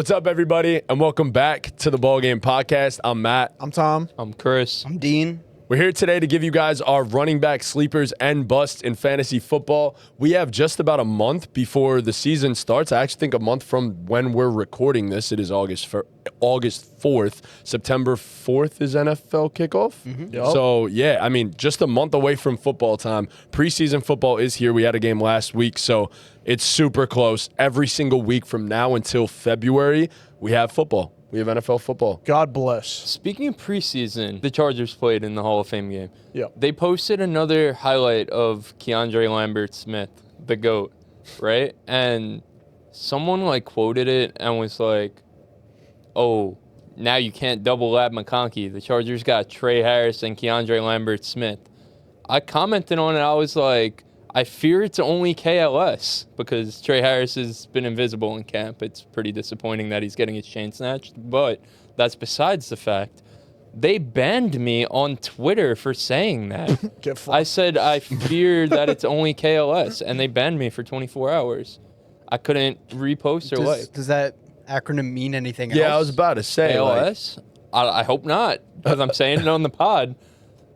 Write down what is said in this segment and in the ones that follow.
What's up, everybody, and welcome back to the BallGame podcast. I'm Matt. I'm Tom. I'm Chris. I'm Dean. We're here today to give you guys our running back sleepers and busts in fantasy football. We have just about a month before the season starts. I actually think a month from when we're recording this. It is August 4th. September 4th is NFL kickoff. Mm-hmm. Yep. So, yeah, I mean, just a month away from football time. Preseason football is here. We had a game last week, so it's super close. Every single week from now until February, we have football. We have NFL football. God bless. Speaking of preseason, the Chargers played in the Hall of Fame game. Yeah. They posted another highlight of Keandre Lambert-Smith, the GOAT, right? And someone quoted it and was like, "Oh, now you can't double lab McConkey. The Chargers got Trey Harris and Keandre Lambert-Smith." I commented on it. I was like, I fear it's only KLS because Trey Harris has been invisible in camp. It's pretty disappointing that he's getting his chain snatched, but that's besides the fact. They banned me on Twitter for saying that. Get fucked. I said I fear that it's only KLS, and they banned me for 24 hours. I couldn't repost or like. Does that acronym mean anything else? Yeah, I was about to say. KLS? I hope not, because I'm saying it on the pod.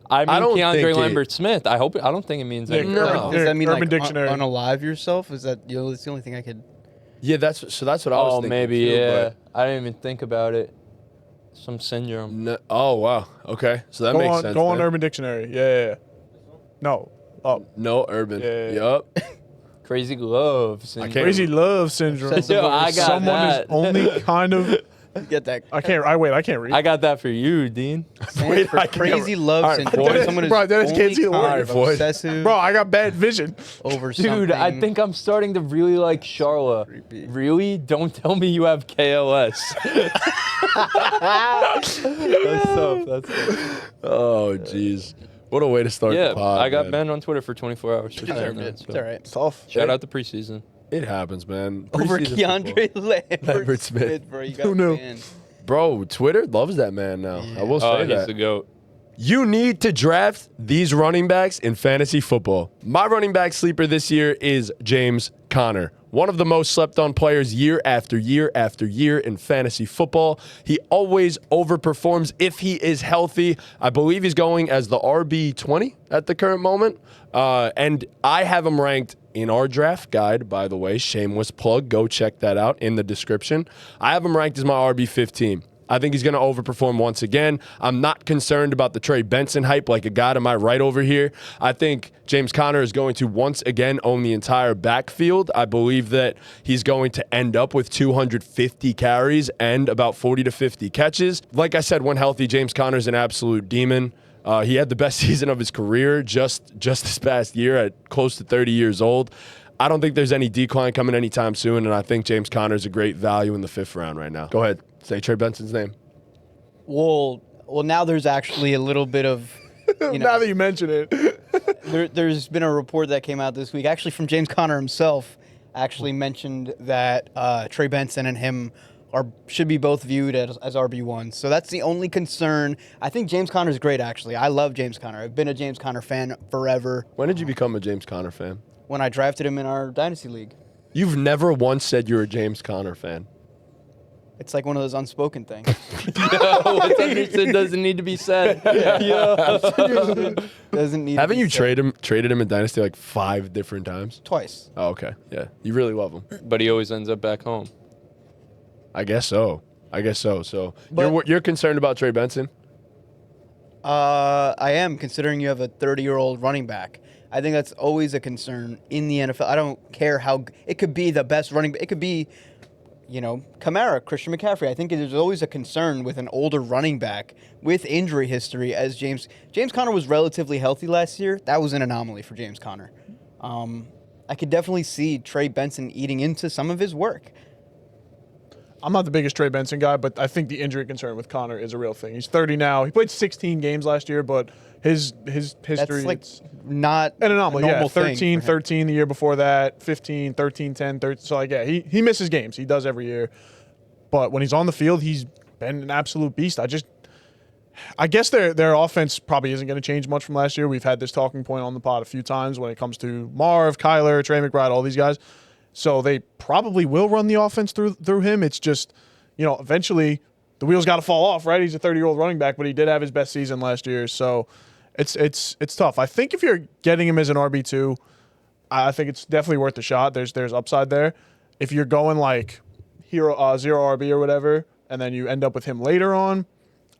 I don't Keandre think Lambert-Smith. I don't think it means anything. No. Does that mean Urban Dictionary. unalive yourself? Is that that's the only thing I could? Yeah, that's what I was Oh, thinking. maybe, too, yeah. I didn't even think about it. Some syndrome. No, oh, wow. Okay. So that Go makes on, sense. Go on then. Urban Dictionary. Yeah. No. Oh. No, Urban. Yeah. Yup. Crazy love syndrome. can't- Crazy love syndrome. Yo, I got Someone that. is only kind of. Get that. I can't read. I got that for you, Dean. Stands for I can't- crazy love All right, syndrome. boys. Someone is Bro, Dennis can't only see the word. kind All of right, boys. obsessive Bro, I got bad vision. over something. Dude, I think I'm starting to really like Charla. Creepy. Really? Don't tell me you have KLS. That's tough. That's tough. Oh, jeez. What a way to start Yeah, the pod. I got man. banned on Twitter for 24 hours. For saying Deserved that, it. so. It's all right. Tough. Shout out to preseason. It happens, man. Over Preseason Keandre football. Lambert-Smith, bro. You got Who knew? banned. Bro, Twitter loves that man now. I will say Oh, he's that. the GOAT. You need to draft these running backs in fantasy football. My running back sleeper this year is James Conner, one of the most slept on players year after year after year in fantasy football. He always overperforms if he is healthy. I believe he's going as the RB20 at the current moment. And I have him ranked in our draft guide, by the way. Shameless plug. Go check that out in the description. I have him ranked as my RB15. I think he's going to overperform once again. I'm not concerned about the Trey Benson hype like a guy to my right over here. I think James Conner is going to once again own the entire backfield. I believe that he's going to end up with 250 carries and about 40 to 50 catches. Like I said, when healthy, James Conner is an absolute demon. He had the best season of his career just this past year at close to 30 years old. I don't think there's any decline coming anytime soon, and I think James Conner is a great value in the 5th round right now. Go ahead. Say Trey Benson's name. Well, now there's actually a little bit of, Now that you mention it. there's been a report that came out this week, actually from James Conner himself, actually mentioned that Trey Benson and him should be both viewed as RB1. So that's the only concern. I think James Conner's great, actually. I love James Conner. I've been a James Conner fan forever. When did you become a James Conner fan? When I drafted him in our Dynasty League. You've never once said you're a James Conner fan. It's like one of those unspoken things. What's understood doesn't need to be said. Doesn't need. Haven't to be you said. traded him in Dynasty like 5 different times? Twice? Oh, okay. Yeah. You really love him. But he always ends up back home. I guess so. So But- you're concerned about Trey Benson? I am, considering you have a 30-year-old running back. I think that's always a concern in the NFL. I don't care how it could be the best running back. It could be, Kamara, Christian McCaffrey. I think there's always a concern with an older running back with injury history. As James Conner was relatively healthy last year. That was an anomaly for James Conner. I could definitely see Trey Benson eating into some of his work. I'm not the biggest Trey Benson guy, but I think the injury concern with Conner is a real thing. He's 30 now. He played 16 games last year, but his history That's like it's not an anomaly. a Yeah, normal 13, thing for him. 13 the year before that, 15, 13, 10, 13. So, he misses games. He does every year. But when he's on the field, he's been an absolute beast. I guess their offense probably isn't going to change much from last year. We've had this talking point on the pod a few times when it comes to Marv, Kyler, Trey McBride, all these guys. So they probably will run the offense through him. It's just eventually the wheels got to fall off, right? He's a 30-year-old running back, but he did have his best season last year. So it's tough. I think if you're getting him as an RB2, I think it's definitely worth a shot. There's upside there. If you're going like zero RB or whatever, and then you end up with him later on,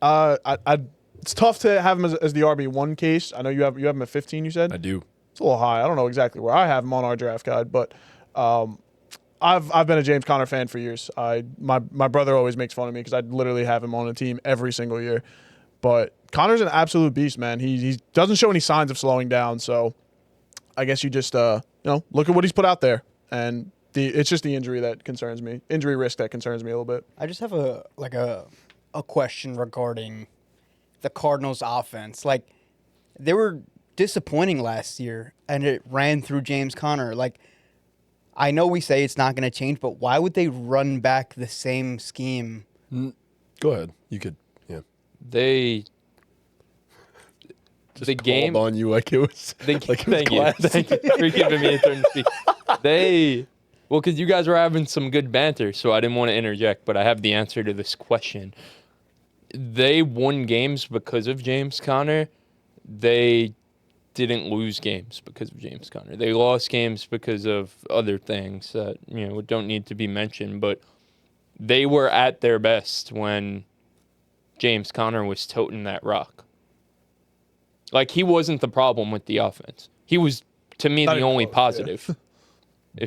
it's tough to have him as the RB1 case. I know you have him at 15, you said? I do. It's a little high. I don't know exactly where I have him on our draft guide, but I've been a James Conner fan for years. My brother always makes fun of me because I literally have him on a team every single year. But Conner's an absolute beast, man. He doesn't show any signs of slowing down, so I guess you just look at what he's put out there, and it's just the injury that concerns me, injury risk that concerns me a little bit. I just have a question regarding the Cardinals' offense. Like, they were disappointing last year, and it ran through James Conner. Like, I know we say it's not going to change, but why would they run back the same scheme? Go ahead. You could. Yeah. They Just the game on you like it was. Thank like you for giving me a turn to speak. Well, because you guys were having some good banter, so I didn't want to interject, but I have the answer to this question. They won games because of James Conner. They didn't lose games because of James Conner. They lost games because of other things that don't need to be mentioned, but they were at their best when James Conner was toting that rock. Like, he wasn't the problem with the offense. He was, to me, the only positive.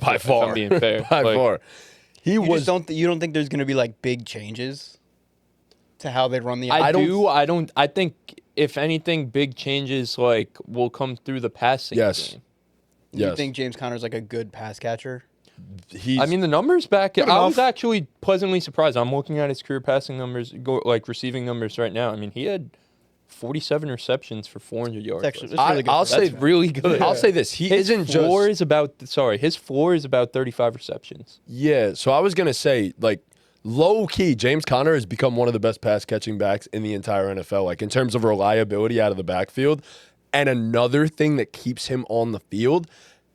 By If far. I'm being fair. By far. You don't think there's going to be like big changes to how they run the offense? I think if anything, big changes will come through the passing game. You think James Conner's like a good pass catcher? The numbers back. I was actually pleasantly surprised. I'm looking at his career passing numbers, receiving numbers right now. I mean, he had 47 receptions for 400 yards. It's really good. That's really good. I'll say this: his floor is about 35 receptions. Yeah, so I was gonna say, low key, James Conner has become one of the best pass catching backs in the entire NFL, in terms of reliability out of the backfield. And another thing that keeps him on the field,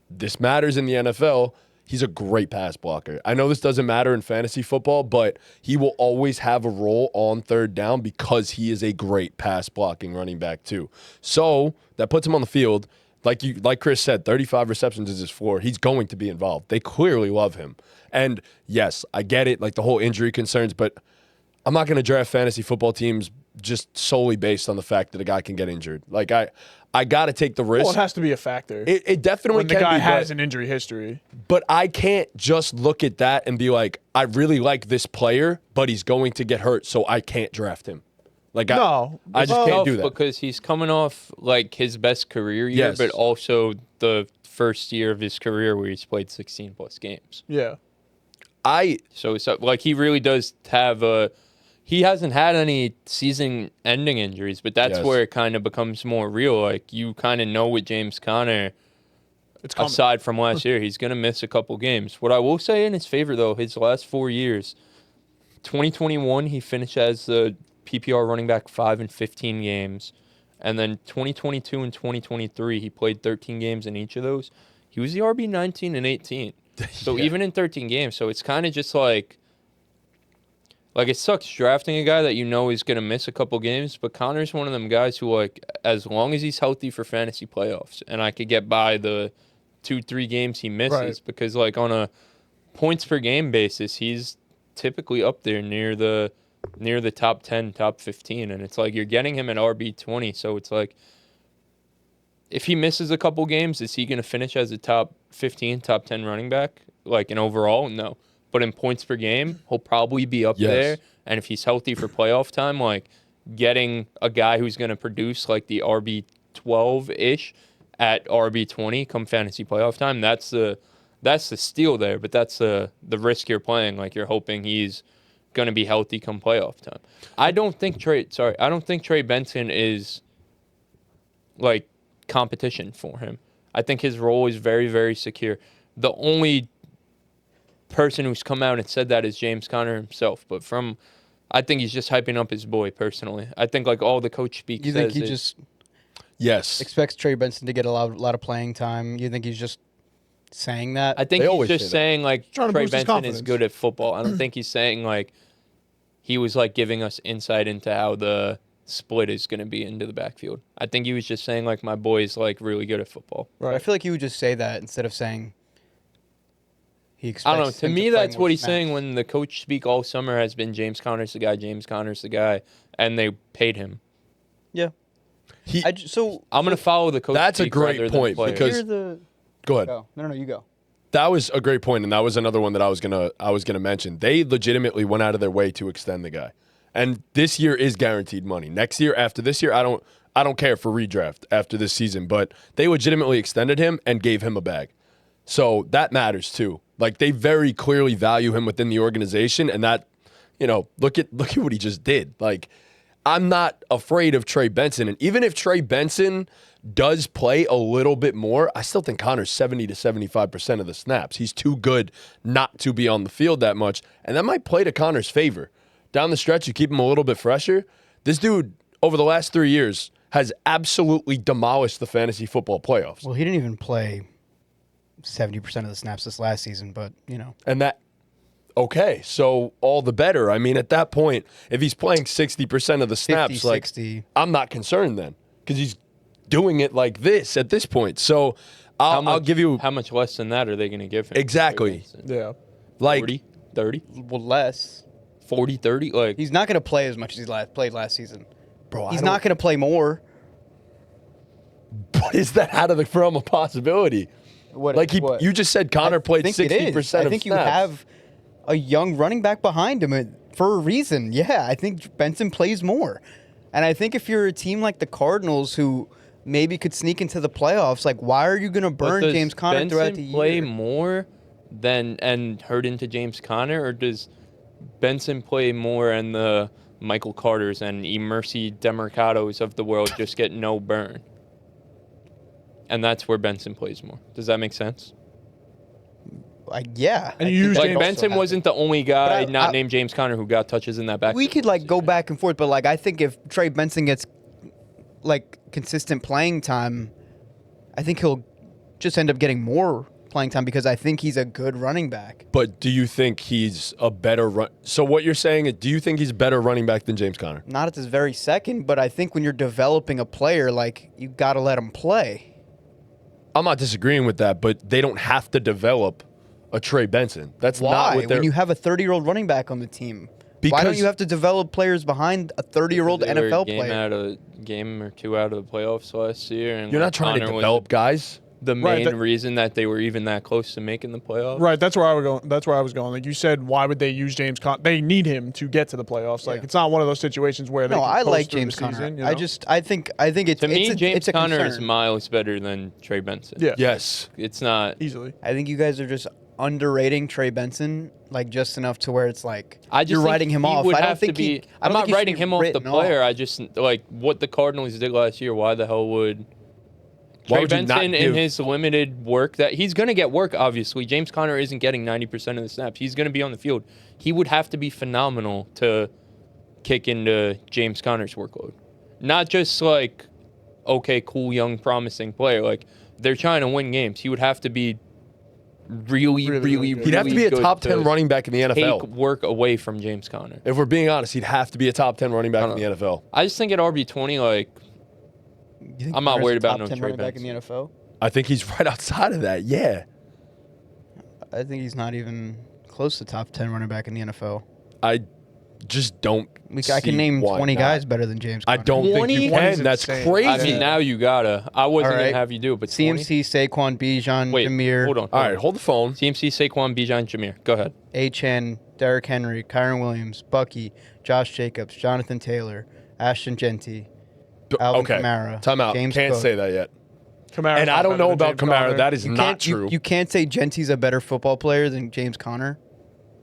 this matters in the NFL. He's a great pass blocker. I know this doesn't matter in fantasy football, but he will always have a role on third down because he is a great pass blocking running back too. So that puts him on the field. Like Chris said, 35 receptions is his floor. He's going to be involved. They clearly love him. And yes, I get it, the whole injury concerns, but I'm not going to draft fantasy football teams just solely based on the fact that a guy can get injured. I got to take the risk. Well, it has to be a factor. It definitely when can be. The guy has an injury history. But I can't just look at that and be like, I really like this player, but he's going to get hurt, so I can't draft him. I just can't do that. Because he's coming off his best career year, but also the first year of his career where he's played 16 plus games. Yeah. So he really does have he hasn't had any season-ending injuries, but that's where it kind of becomes more real. You kind of know with James Conner, aside from last year, he's going to miss a couple games. What I will say in his favor, though, his last 4 years, 2021, he finished as the PPR running back 5 in 15 games. And then 2022 and 2023, he played 13 games in each of those. He was the RB 19 and 18. So even in 13 games. So it's kind of just it sucks drafting a guy that is going to miss a couple games, but Connor's one of them guys who, as long as he's healthy for fantasy playoffs, and I could get by the 2-3 games he misses, because, on a points per game basis, he's typically up there near the top 10, top 15, and it's you're getting him at RB20, so it's if he misses a couple games, is he going to finish as a top 15, top 10 running back, in overall? No. But in points per game, he'll probably be up there. And if he's healthy for playoff time, getting a guy who's going to produce the RB12-ish at RB20 come fantasy playoff time, that's the steal there. But that's the risk you're playing. You're hoping he's going to be healthy come playoff time. I don't think Trey Benson is competition for him. I think his role is very, very secure. The only person who's come out and said that is James Conner himself, but I think he's just hyping up his boy personally. I think all the coach speaks. You think he just expects Trey Benson to get a lot of playing time? You think he's just saying that? I think he's just saying Trey Benson is good at football. I don't think he's saying he was like giving us insight into how the split is going to be into the backfield. I think he was just saying like my boy's like really good at football. I feel like he would just say that instead of saying he expects. I don't know. To him me, play that's more what he's snaps. saying when the coach speak all summer has been James Conner's the guy, James Conner's the guy, and they paid him. Yeah. He- I'm going to follow the coach. That's a speak great rather than point, players. because- Hear the. Go ahead. Go. No, you go. That was a great point, and that was another one that I was gonna mention. They legitimately went out of their way to extend the guy, and this year is guaranteed money. Next year, after this year, I don't care for redraft after this season, but they legitimately extended him and gave him a bag, so that matters too. Like they very clearly value him within the organization, and that, look at what he just did. Like I'm not afraid of Trey Benson, and even if Trey Benson does play a little bit more, I still think Connor's 70 to 75% of the snaps. He's too good not to be on the field that much, and that might play to Connor's favor. Down the stretch, you keep him a little bit fresher. This dude, over the last 3 years, has absolutely demolished the fantasy football playoffs. Well, he didn't even play 70% of the snaps this last season, but And that, okay, so all the better. I mean, at that point, if he's playing 60% of the snaps, 50, like 60. I'm not concerned then, because he's doing it like this at this point. So I'll give you How much less than that are they going to give him? exactly Yeah. like 40, 30, Well, less. 40, 30? Like, He's not going to play as much as he played last season. bro. He's not going to play more. But is that out of the realm of possibility? What? Like what? you just said, Connor played think it is. 60% of I think snaps. you have a young running back behind him for a reason. Yeah, I think Benson plays more. And I think if you're a team like the Cardinals who maybe could sneak into the playoffs, like why are you going to burn does James Conner Benson throughout the year? play more than and hurt into James Conner, or does Benson play more and the Michael Carters and Emercy Demercados of the world just get no burn? And that's where Benson plays more. Does that make sense? Yeah. And I you think use that Like James- also Benson happens. wasn't the only guy I- not named James Conner who got touches in that back. We could like go back and forth, but like I think if Trey Benson gets like consistent playing time, I think he'll just end up getting more playing time because I think he's a good running back. But do you think he's a better run? So what you're saying is, do you think he's a better running back than James Conner? Not at this very second, but I think when you're developing a player, like you got to let him play. I'm not disagreeing with that, but they don't have to develop a Trey Benson. That's not Why? what they're. When you have a 30-year-old running back on the team, why don't Because- you have to develop players behind a 30-year-old They were NFL a player? game or two out of the playoffs last year. And You're like, not trying to Conner was develop guys. the Right, main that- reason that they were even that close to making the playoffs. Right, that's where I was going. That's where I was going. Like you said, why would they use James Conner? They need him to get to the playoffs. Like Yeah. it's not one of those situations where they. No, can I coast like through the James Conner. season, I think it's To me, it's a, James it's a Conner is concern. miles better than Trey Benson. Yeah. Yes. It's not. easily. I think you guys are just underrating Trey Benson, like just enough to where it's like I just you're think writing him he off. would I don't have think to be. he. I I'm don't not think he should writing be him off the written player. I just like what the Cardinals did last year. Why the hell would Why Trey would you not Benson in give- his limited work that he's going to get work? Obviously, James Conner isn't getting 90% of the snaps. He's going to be on the field. He would have to be phenomenal to kick into James Conner's workload. Not just like, okay, cool, young, promising player. Like they're trying to win games. He would have to be really good. He'd have to be a good top 10 to running back in the take NFL. work away from James Conner. If we're being honest, he'd have to be a top 10 running back in the NFL. I just think at RB20, like, You think I'm not Conner's worried a about top no 10 Trey running back in the Benson. NFL. I think he's right outside of that. Yeah. I think he's not even close to top 10 running back in the NFL. I just don't. I see can name why 20 not. guys better than James I Conner. don't think 20? you 20 is can. That's insane. crazy. I mean, now you gotta. I wasn't All right. going to have you do it, but 20? CMC, Saquon, Bijan, Wait, Jameer, hold on. All right, hold the phone. CMC, Saquon, Bijan, Jameer. Go ahead. HN, Derrick Henry, Kyron Williams, Bucky, Josh Jacobs, Jonathan Taylor, Ashton Genty, Alvin Okay. Kamara, Time out. James Can't Cook. say that yet. Kamara's And not I don't better know than about James Kamara. Conner. That is You not can't, true. you can't say Genty's a better football player than James Conner.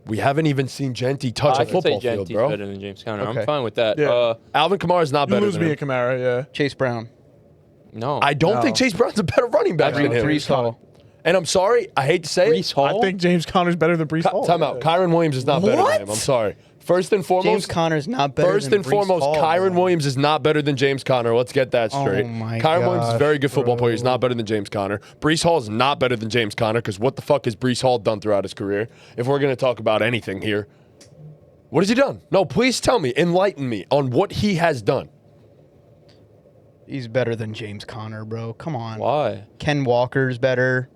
We haven't even seen Genty touch I a can say football field, Genty's bro. better than James Conner. Okay. I'm fine with that. Yeah. Alvin Kamara is not You better lose than me him. at Kamara, yeah. Chase Brown, No. I don't No. think Chase Brown's a better running back I than mean, him. Breece Hall. And I'm sorry, I hate to say Breece it. Hall? I think James Conner's better than Breece Hall. Time out. Kyron Williams is not better than him. I'm sorry. First and James foremost, Conner's not better First than and Breece foremost, Hall, Kyron bro. Williams is not better than James Conner. Let's get that Oh straight. my Kyron Williams is a gosh, very good football player. He's bro. not better than James Conner. Breece Hall is not better than James Conner because what the fuck has Breece Hall done throughout his career? If we're going to talk about anything here. What has he done? No, please tell me, enlighten me on what he has done. He's better than James Conner, bro. Come on. Why? Ken Walker's better.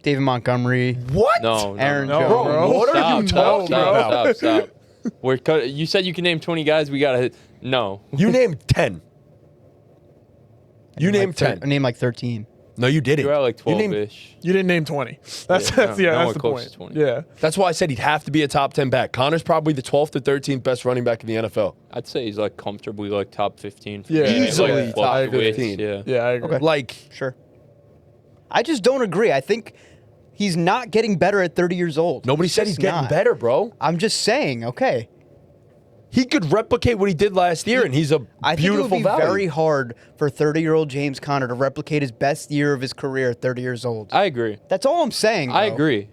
David Montgomery. What? No. Aaron No, Jones. bro. What are you talking about? Stop. You said you can name 20 guys. We got to no. You named 10. You named 10. I named like 13. No, you didn't. You're at like You named- 12-ish. You didn't name 20. That's Yeah, that's nowhere the close point. to 20. Yeah. That's why I said he'd have to be a top 10 back. Connor's probably the 12th or 13th best running back in the NFL. I'd say he's like comfortably like top 15. For Yeah, me. easily Like, top fluctuates, 15. Yeah. Yeah, I agree. Okay. Like, Sure. I just don't agree. I think he's not getting better at 30 years old. nobody said he's just getting not. better, bro. I'm just saying, okay. He could replicate what he did last year, and he's a I think it beautiful would be value. very hard for 30-year-old James Conner to replicate his best year of his career at 30 years old. I agree. That's all I'm saying. I bro. agree.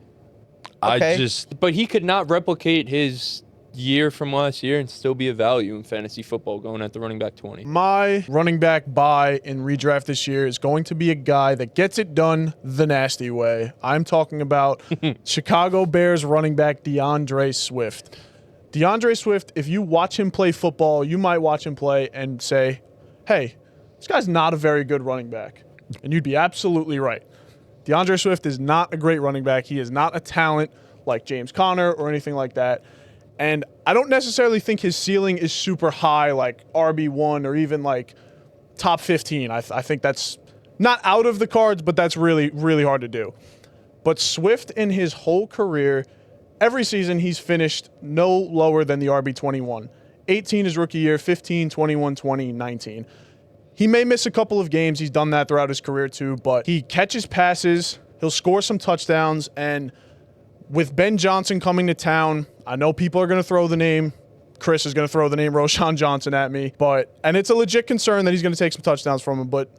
Okay. But he could not replicate his year from last year and still be a value in fantasy football going at the running back 20. My running back buy in redraft this year is going to be a guy that gets it done the nasty way. I'm talking about Chicago Bears running back DeAndre Swift. DeAndre Swift, if you watch him play football, you might watch him play and say, hey, this guy's not a very good running back. And you'd be absolutely right. DeAndre Swift is not a great running back. He is not a talent like James Conner or anything like that. And I don't necessarily think his ceiling is super high, like RB1 or even like top 15. I think that's not out of the cards, but that's really, really hard to do. But Swift in his whole career, every season he's finished no lower than the RB21. 18 his rookie year, 15, 21, 20, 19. He may miss a couple of games. He's done that throughout his career too, but he catches passes, he'll score some touchdowns, and with Ben Johnson coming to town, I know people are going to throw the name. Chris is going to throw the name Roschon Johnson at me, and it's a legit concern that he's going to take some touchdowns from him. But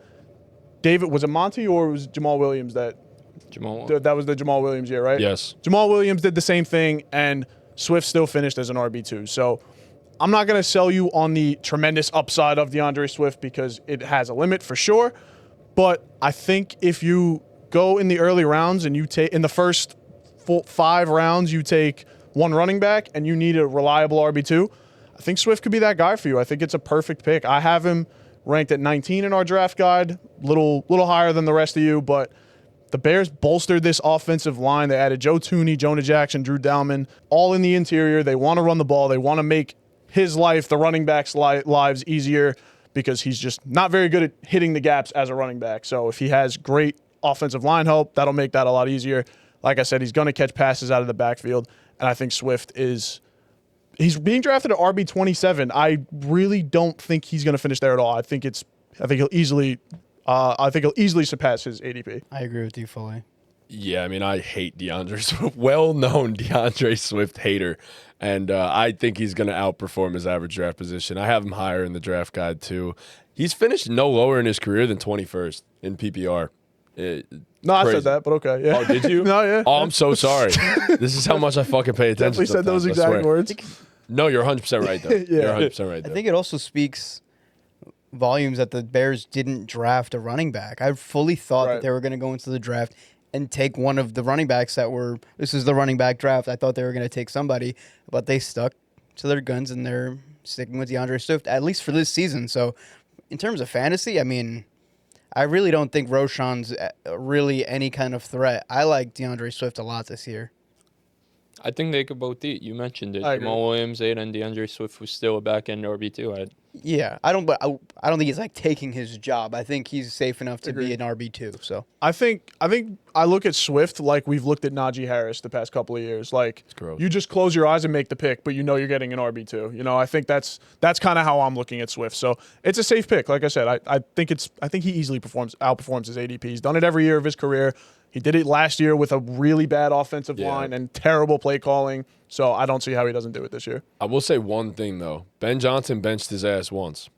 David, was it Monty or was it Jamal Williams that was the Jamal Williams year, right? Yes. Jamal Williams did the same thing, and Swift still finished as an RB2. So I'm not going to sell you on the tremendous upside of DeAndre Swift because it has a limit for sure. But I think if you go in the early rounds and you take in the first 5 rounds, you take one running back and you need a reliable RB2, I think Swift could be that guy for you. I think it's a perfect pick. I have him ranked at 19 in our draft guide, little higher than the rest of you, but the Bears bolstered this offensive line. They added Joe Thuney, Jonah Jackson, Drew Dalman, all in the interior. They want to run the ball. They want to make his life, the running back's lives easier because he's just not very good at hitting the gaps as a running back. So if he has great offensive line help, that'll make that a lot easier. Like I said, he's going to catch passes out of the backfield, and I think Swift he's being drafted at RB27. I really don't think he's going to finish there at all. I think he'll easily surpass his ADP. I agree with you fully. Yeah, I mean, I hate DeAndre Swift. Well-known DeAndre Swift hater. And I think he's going to outperform his average draft position. I have him higher in the draft guide, too. He's finished no lower in his career than 21st in PPR. No, I said that, but okay. Yeah. Oh, did you? No, yeah. Oh, I'm so sorry. This is how much I fucking pay attention. Definitely said those sometimes, I exact swear. words. No, you're 100% right, though. Yeah. You're 100% right, though. I think it also speaks volumes that the Bears didn't draft a running back. I fully thought that they were going to go into the draft and take one of the running backs this is the running back draft. I thought they were going to take somebody, but they stuck to their guns and they're sticking with DeAndre Swift, at least for this season. So in terms of fantasy, I mean, I really don't think Roschon's really any kind of threat. I like DeAndre Swift a lot this year. I think they could both eat. You mentioned it. I agree. Jamal Williams 8 and DeAndre Swift was still a back end RB2. Yeah, I don't think he's like taking his job. I think he's safe enough to be an RB2. So I think I look at Swift like we've looked at Najee Harris the past couple of years. Like you just close your eyes and make the pick, but you know you're getting an RB2. You know, I think that's kind of how I'm looking at Swift. So it's a safe pick. Like I said, I think he easily outperforms his ADP. He's done it every year of his career. He did it last year with a really bad offensive line and terrible play calling. So I don't see how he doesn't do it this year. I will say one thing, though. Ben Johnson benched his ass once.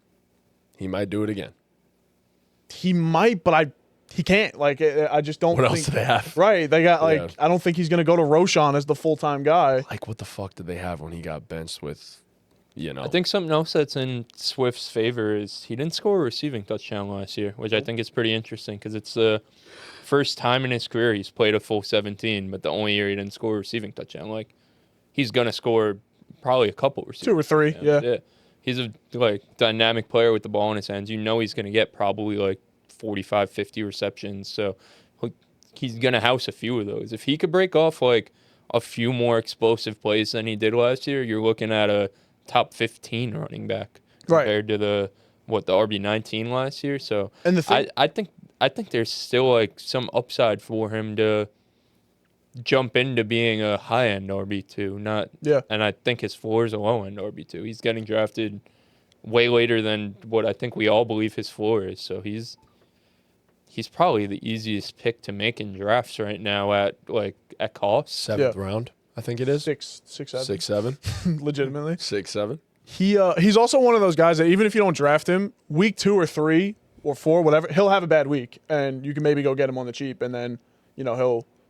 He might do it again. He might, but he can't. Like, I just don't think. What else do they have? Right. They got, I don't think he's going to go to Roschon as the full-time guy. Like, what the fuck did they have when he got benched with, I think something else that's in Swift's favor is he didn't score a receiving touchdown last year, which I think is pretty interesting because it's the first time in his career he's played a full 17, but the only year he didn't score a receiving touchdown. Like, he's going to score probably a couple receivers. 2 or 3, yeah. Yeah. He's a dynamic player with the ball in his hands. You know he's going to get probably 45, 50 receptions. So he's going to house a few of those. If he could break off a few more explosive plays than he did last year, you're looking at a top 15 running back compared to the RB19 last year. So And the thing, I think there's still some upside for him to jump into being a high-end RB2, and I think his floor is a low-end RB2. He's getting drafted way later than what I think we all believe his floor is. So he's probably the easiest pick to make in drafts right now at cost. 7th round, I think it is. 6, 7. 6, 7. Legitimately. 6, 7. He's also one of those guys that even if you don't draft him, week 2 or 3 or 4, whatever, he'll have a bad week, and you can maybe go get him on the cheap, and then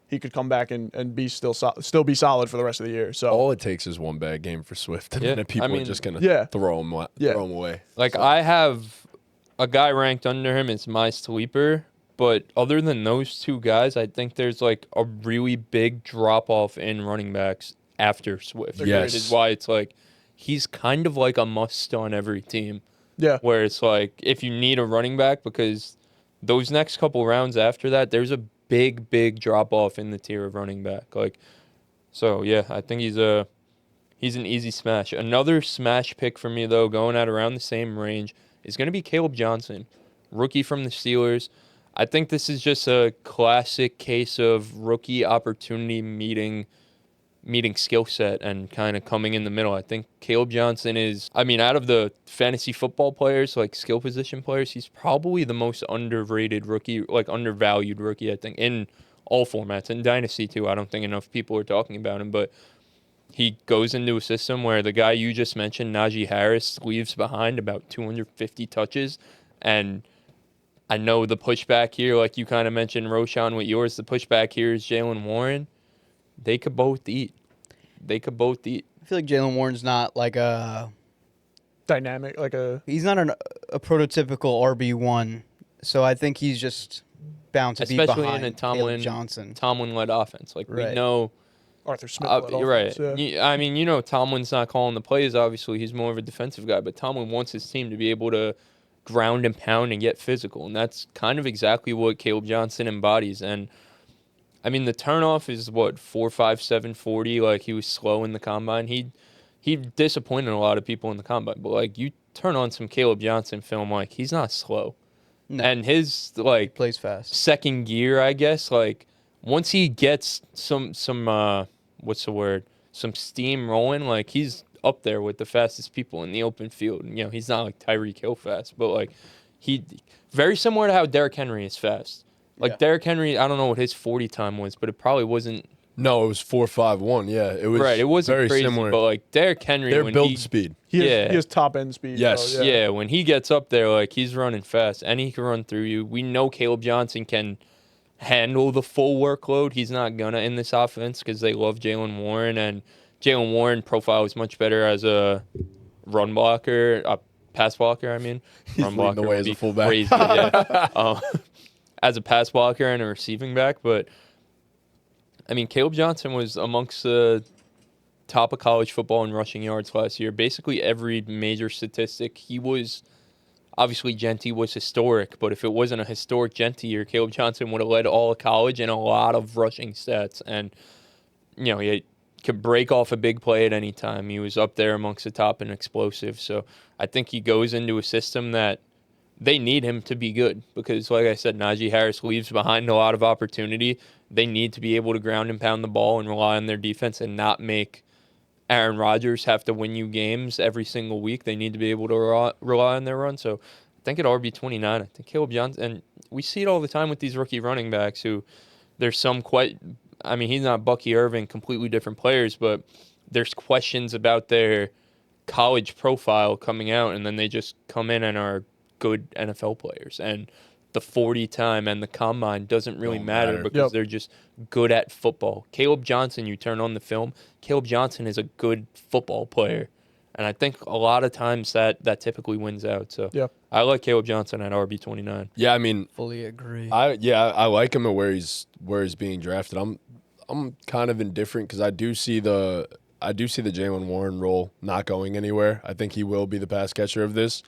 he could come back and be still be solid for the rest of the year. So all it takes is one bad game for Swift, and then people are just gonna throw him away. I have a guy ranked under him as my sleeper, but other than those 2 guys, I think there's a really big drop off in running backs after Swift. Yes, which is why it's he's kind of like a must on every team. Yeah, where it's if you need a running back, because those next couple rounds after that, there's a big drop off in the tier of running back. So yeah, I think he's an easy smash. Another smash pick for me though, going at around the same range, is going to be Kaleb Johnson, rookie from the Steelers. I think this is just a classic case of rookie opportunity meeting skill set and kind of coming in the middle. I think Kaleb Johnson is, out of the fantasy football players, skill position players, he's probably the most underrated rookie, undervalued rookie, I think, in all formats. In Dynasty, too, I don't think enough people are talking about him, but he goes into a system where the guy you just mentioned, Najee Harris, leaves behind about 250 touches, and I know the pushback here, like you kind of mentioned, Roshan, with yours, the pushback here is Jaylen Warren. They could both eat. I feel like Jaylen Warren's not a dynamic, he's not a prototypical RB1. So I think he's just bound to be behind especially in a Tomlin-led offense. We know Arthur Smith. You're right. Yeah. Tomlin's not calling the plays. Obviously, he's more of a defensive guy, but Tomlin wants his team to be able to ground and pound and get physical, and that's kind of exactly what Kaleb Johnson embodies. And the turnoff is 4.57 40. He was slow in the combine. He disappointed a lot of people in the combine. But you turn on some Kaleb Johnson film, he's not slow. No. And his plays fast. Second gear, I guess. Once he gets some what's the word? Some steam rolling. He's up there with the fastest people in the open field. He's not like Tyreek Hill fast, but he very similar to how Derrick Henry is fast. Derrick Henry, I don't know what his 40 time was, but it probably wasn't. No, it was 4.51. Yeah, it was. Right, it wasn't very crazy, similar. But Derrick Henry, their build speed. He has top end speed. Yes. Though, yeah, when he gets up there, he's running fast, and he can run through you. We know Kaleb Johnson can handle the full workload. He's not gonna in this offense because they love Jaylen Warren, and Jaylen Warren profile is much better as a run blocker, a pass blocker. He's run blocker the way as a fullback. Crazy, yeah. As a pass blocker and a receiving back, but Kaleb Johnson was amongst the top of college football in rushing yards last year. Basically every major statistic. He was obviously Genty was historic, but if it wasn't a historic Genty year, Kaleb Johnson would have led all of college in a lot of rushing stats. And he could break off a big play at any time. He was up there amongst the top and explosive. So I think he goes into a system that they need him to be good because, like I said, Najee Harris leaves behind a lot of opportunity. They need to be able to ground and pound the ball and rely on their defense and not make Aaron Rodgers have to win you games every single week. They need to be able to rely on their run. So I think at RB29, I think Kaleb Johnson, and we see it all the time with these rookie running backs who there's some he's not Bucky Irving, completely different players, but there's questions about their college profile coming out, and then they just come in and are good NFL players. And the 40 time and the combine doesn't really matter because they're just good at football. Kaleb Johnson, you turn on the film, Kaleb Johnson is a good football player. And I think a lot of times that typically wins out. So I like Kaleb Johnson at RB29. Yeah, fully agree. I like him at where he's being drafted. I'm kind of indifferent because I do see the I do see the Jalen Warren role not going anywhere. I think he will be the pass catcher of this.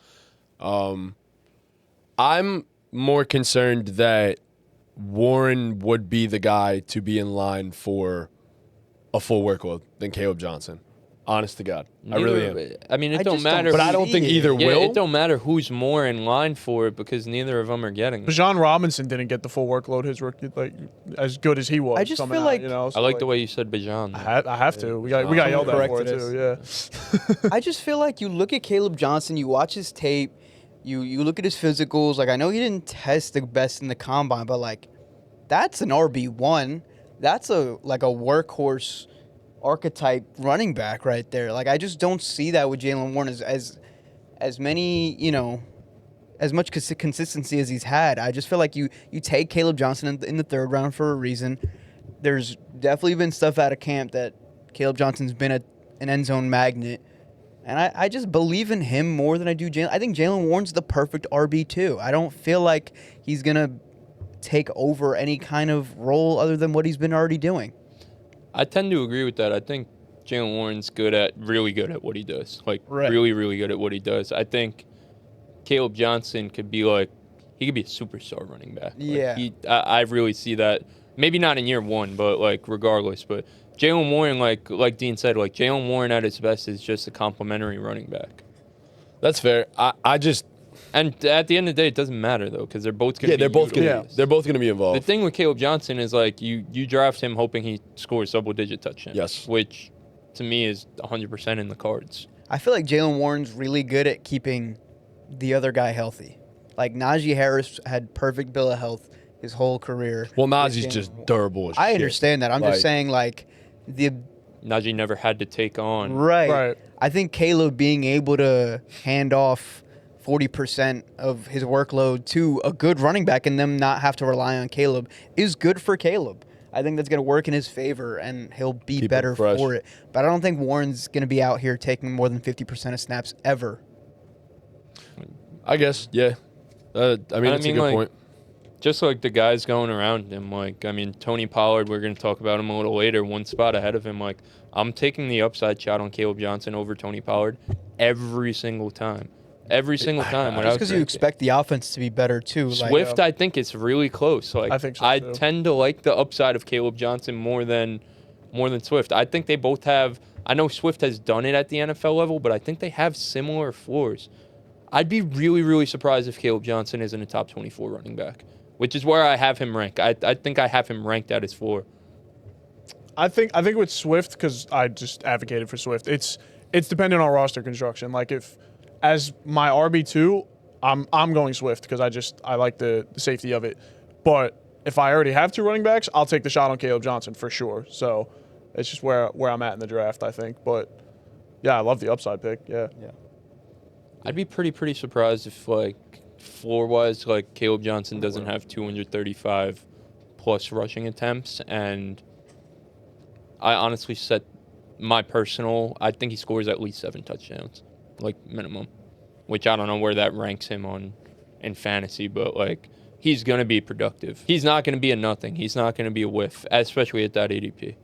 I'm more concerned that Warren would be the guy to be in line for a full workload than Kaleb Johnson. Honest to God. I really am. I mean, it I don't just don't matter. But I don't think either Yeah, will. it don't matter who's more in line for it because neither of them are getting it. Bijan Robinson didn't get the full workload his rookie, like as good as he was. I just coming feel out, like- you know, I so, like the way you said Bijan. I have to. We got yelled at for it Corrected too. Yeah. I just feel like you look at Kaleb Johnson, you watch his tape, you look at his physicals. Like, I know he didn't test the best in the combine, but like, that's an RB1. That's a workhorse archetype running back right there. Like, I just don't see that with Jalen Warren as many, as much consistency as he's had. I just feel like you take Kaleb Johnson in the third round for a reason. There's definitely been stuff out of camp that Kaleb Johnson's been an end zone magnet. And I just believe in him more than I do Jalen. I think Jalen Warren's the perfect RB2. I don't feel like he's going to take over any kind of role other than what he's been already doing. I tend to agree with that. I think Jalen Warren's really good at what he does. Like, Right. really, really good at what he does. I think Kaleb Johnson could be a superstar running back. Yeah. I really see that. Maybe not in year one, but like regardless. But Jalen Warren, like Dean said, like Jalen Warren at his best is just a complimentary running back. That's fair. And at the end of the day, it doesn't matter though, because they're both gonna They're both gonna utilized. they're both gonna be The involved. thing with Kaleb Johnson is like you draft him hoping he scores double-digit touchdowns. Yes. Which, to me, is 100% in the cards. I feel like Jalen Warren's really good at keeping the other guy healthy. Like, Najee Harris had perfect bill of health his whole career. Well, with Najee's Jalen just Warren. durable as I shit. understand that. I'm Like- just saying, like, Najee never had to take on. Right. I think Caleb being able to hand off 40% of his workload to a good running back and them not have to rely on Caleb is good for Caleb. I think that's going to work in his favor, and he'll be Keep it better fresh. for it. But I don't think Warren's going to be out here taking more than 50% of snaps ever. I guess, yeah. It's a good like, point. Just like the guys going around him, Tony Pollard, we're going to talk about him a little later, one spot ahead of him. Like, I'm taking the upside shot on Kaleb Johnson over Tony Pollard every single time. Every single time. Just because you expect the offense to be better, too. Swift, I think it's really close. Like, I think so, I too. tend to like the upside of Kaleb Johnson more than Swift. I think they both have. I know Swift has done it at the NFL level, but I think they have similar floors. I'd be really, really surprised if Kaleb Johnson isn't a top 24 running back, which is where I have him ranked. I think I have him ranked at his floor. I think with Swift, because I just advocated for Swift, it's dependent on roster construction. Like, if as my RB2, I'm going Swift because I like the safety of it. But if I already have two running backs, I'll take the shot on Kaleb Johnson for sure. So it's just where I'm at in the draft, I think. But yeah, I love the upside pick. Yeah. I'd be pretty surprised if, like, floor-wise, like, Kaleb Johnson doesn't have 235 plus rushing attempts, and I honestly set my personal. I think he scores at least 7 touchdowns, like minimum, which I don't know where that ranks him on in fantasy, but like he's gonna be productive. He's not gonna be a nothing. He's not gonna be a whiff, especially at that ADP.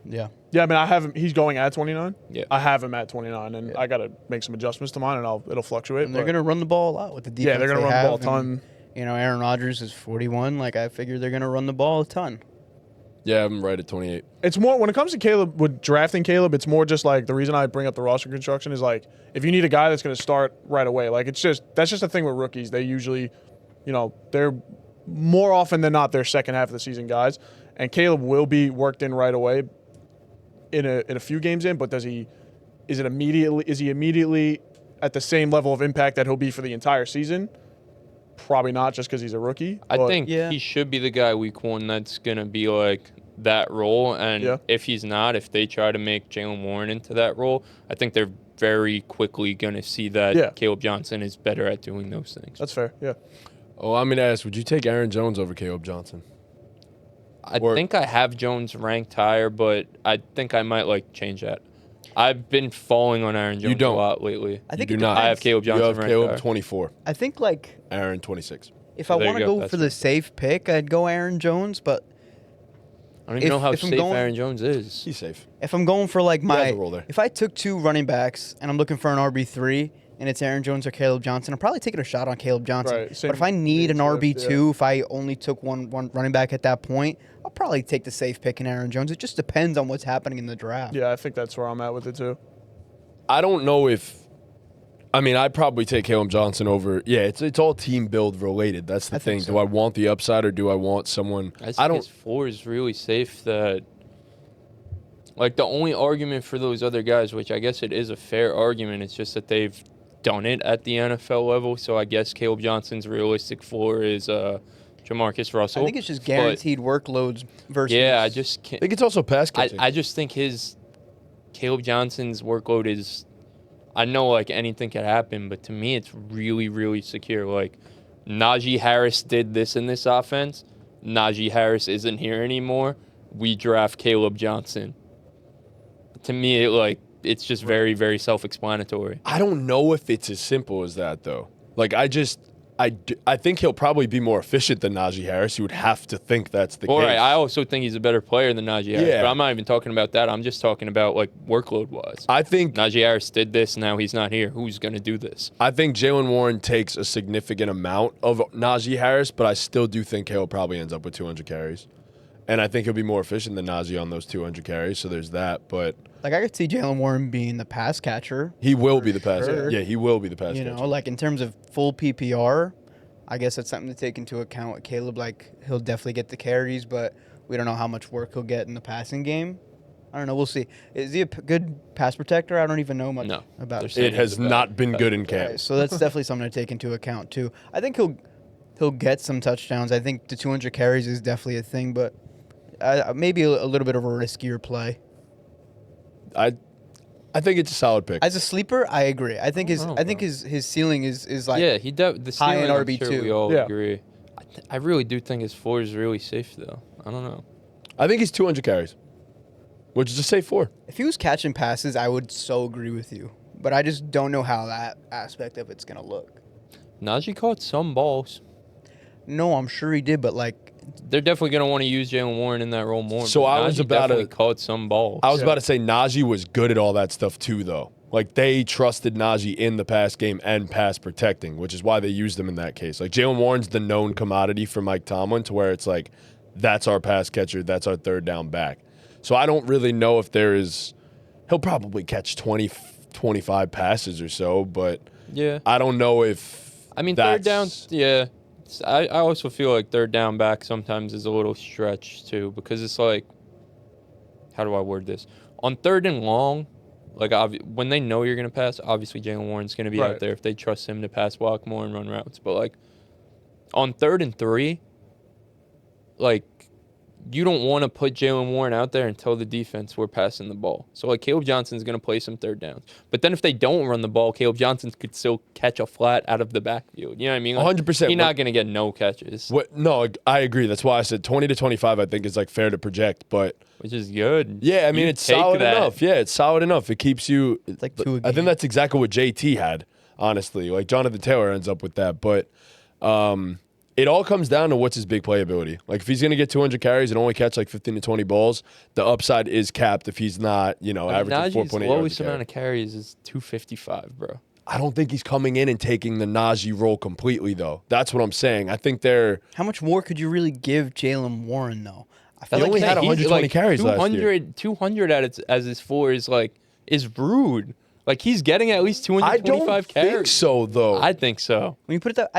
Yeah. Yeah, I mean, I have him. He's going at 29. Yeah. I have him at 29, and I got to make some adjustments to mine, and it'll fluctuate. And they're but- going to run the ball a lot with the defense. Yeah, they're gonna they run the ball a have, ton. and, Aaron Rodgers is 41. Like, I figure they're going to run the ball a ton. Yeah, I'm right at 28. It's more when it comes to Caleb, with drafting Caleb, it's more just like the reason I bring up the roster construction is like if you need a guy that's going to start right away, like that's just a thing with rookies. They usually, they're more often than not their second half of the season guys, and Caleb will be worked in right away in a few games in. But is he immediately at the same level of impact that he'll be for the entire season? Probably not, just because he's a rookie. I but- think Yeah. he should be the guy week 1 that's gonna be like that role, and Yeah. if he's not, if they try to make Jalen Warren into that role, I think they're very quickly gonna see that Yeah. Kaleb Johnson is better at doing those things. That's fair. Yeah. Oh, I'm going to ask, would you take Aaron Jones over Kaleb Johnson? I Or- think I have Jones ranked higher, but I think I might change that. I've been falling on Aaron Jones don't. a lot lately. I think you it do not. I have depends. Kaleb Johnson You have ranked Caleb higher. 24, I think, like, Aaron 26. if I There want to you go. go That's for fair. the safe pick, I'd go Aaron Jones, but I don't even know how if I'm safe going- Aaron Jones is. He's safe. If I'm going for like has a role there. if I took 2 running backs and I'm looking for an RB3 and it's Aaron Jones or Kaleb Johnson, I'm probably taking a shot on Kaleb Johnson. Right, same But if I need an Swift, RB2, if I only took one running back at that point, I'll probably take the safe pick in Aaron Jones. It just depends on what's happening in the draft. Yeah, I think that's where I'm at with it too. I don't know if. I mean, I'd probably take Kaleb Johnson over. Yeah, it's all team build related. That's the thing. think so. Do I want the upside or do I want someone? I think his floor is really safe. That, like, the only argument for those other guys, which I guess it is a fair argument, it's just that they've done it at the NFL level. So I guess Kaleb Johnson's realistic floor is Jamarcus Russell. I think it's just guaranteed workloads versus. Yeah, I just I can't. think it's also pass catching. I just think Kaleb Johnson's workload is. I know, like, anything could happen, but to me, it's really, really secure. Like, Najee Harris did this in this offense. Najee Harris isn't here anymore. We draft Kaleb Johnson. To me, it's just very, very self-explanatory. I don't know if it's as simple as that though. Like I think he'll probably be more efficient than Najee Harris. You would have to think that's the All case. right, I also think he's a better player than Najee Harris, Yeah. but I'm not even talking about that. I'm just talking about, like, workload-wise. I think Najee Harris did this, now he's not here. Who's going to do this? Jalen Warren takes a significant amount of Najee Harris, but I still do think he'll probably ends up with 200 carries. And I think he'll be more efficient than Najee on those 200 carries, so there's that. But Like, I could see Jalen Warren being the pass catcher. he will be the pass sure. catcher. Yeah, he will be the pass You catcher. know, like in terms of full PPR, I guess that's something to take into account with Kaleb. Like, he'll definitely get the carries, but we don't know how much work he'll get in the passing game. I don't know. We'll see. Is he a good pass protector? I don't even know much No. about There's it. It has not been good in camp. Right, so that's definitely something to take into account too. I think he'll get some touchdowns. I think the 200 carries is definitely a thing, but maybe a little bit of a riskier play. I think it's a solid pick. As a sleeper, I agree. I think know, his ceiling is like Yeah, the high in ceiling, I'm RB2. sure we all Yeah. agree. I really do think his floor is really safe, though. I don't know. I think he's 200 carries, which is a safe 4. If he was catching passes, I would so agree with you. But I just don't know how that aspect of it's gonna look. Najee caught some balls. No, I'm sure he did, but like They're definitely going to want to use Jalen Warren in that role more. So but I was Najee about to- definitely caught some balls. I was about to say Najee was good at all that stuff too, though. Like, they trusted Najee in the pass game and pass protecting, which is why they used him in that case. Like, Jalen Warren's the known commodity for Mike Tomlin, to where it's like, that's our pass catcher, that's our third down back. So I don't really know if there is. He'll probably catch 20, 25 passes or so, but Yeah. I don't know if. I mean, that's, third down, yeah. I also feel like third down back sometimes is a little stretch, too, because it's like, how do I word this? On third and long, like, when they know you're going to pass, obviously Jalen Warren's going to be Right. out there if they trust him to pass block more and run routes. But, like, on 3rd and 3, like, you don't want to put Jalen Warren out there and tell the defense we're passing the ball. So, like, Kaleb Johnson's going to play some third downs. But then if they don't run the ball, Kaleb Johnson could still catch a flat out of the backfield. You know what I mean? Like, 100%. He's not going to get no catches, What? No, I agree. That's why I said 20 to 25. I think is like fair to project, but which is good. yeah, I mean You it's take solid that. enough. Yeah, it's solid enough. It keeps you. It's like 2 a I game. think that's exactly what JT had. Honestly, like Jonathan Taylor ends up with that, but it all comes down to what's his big playability. Like if he's going to get 200 carries and only catch like 15 to 20 balls, the upside is capped if he's not, averaging 4.8 Najee's yards a lowest carry. amount of carries is 255, bro. I don't think he's coming in and taking the Najee role completely, though. That's what I'm saying. I think they're. how much more could you really give Jalen Warren though? I feel He only had He's 120 carries last year. 200 as his floor is rude. Like he's getting at least I 225 don't carries. think so, though. I think so. when you put it that,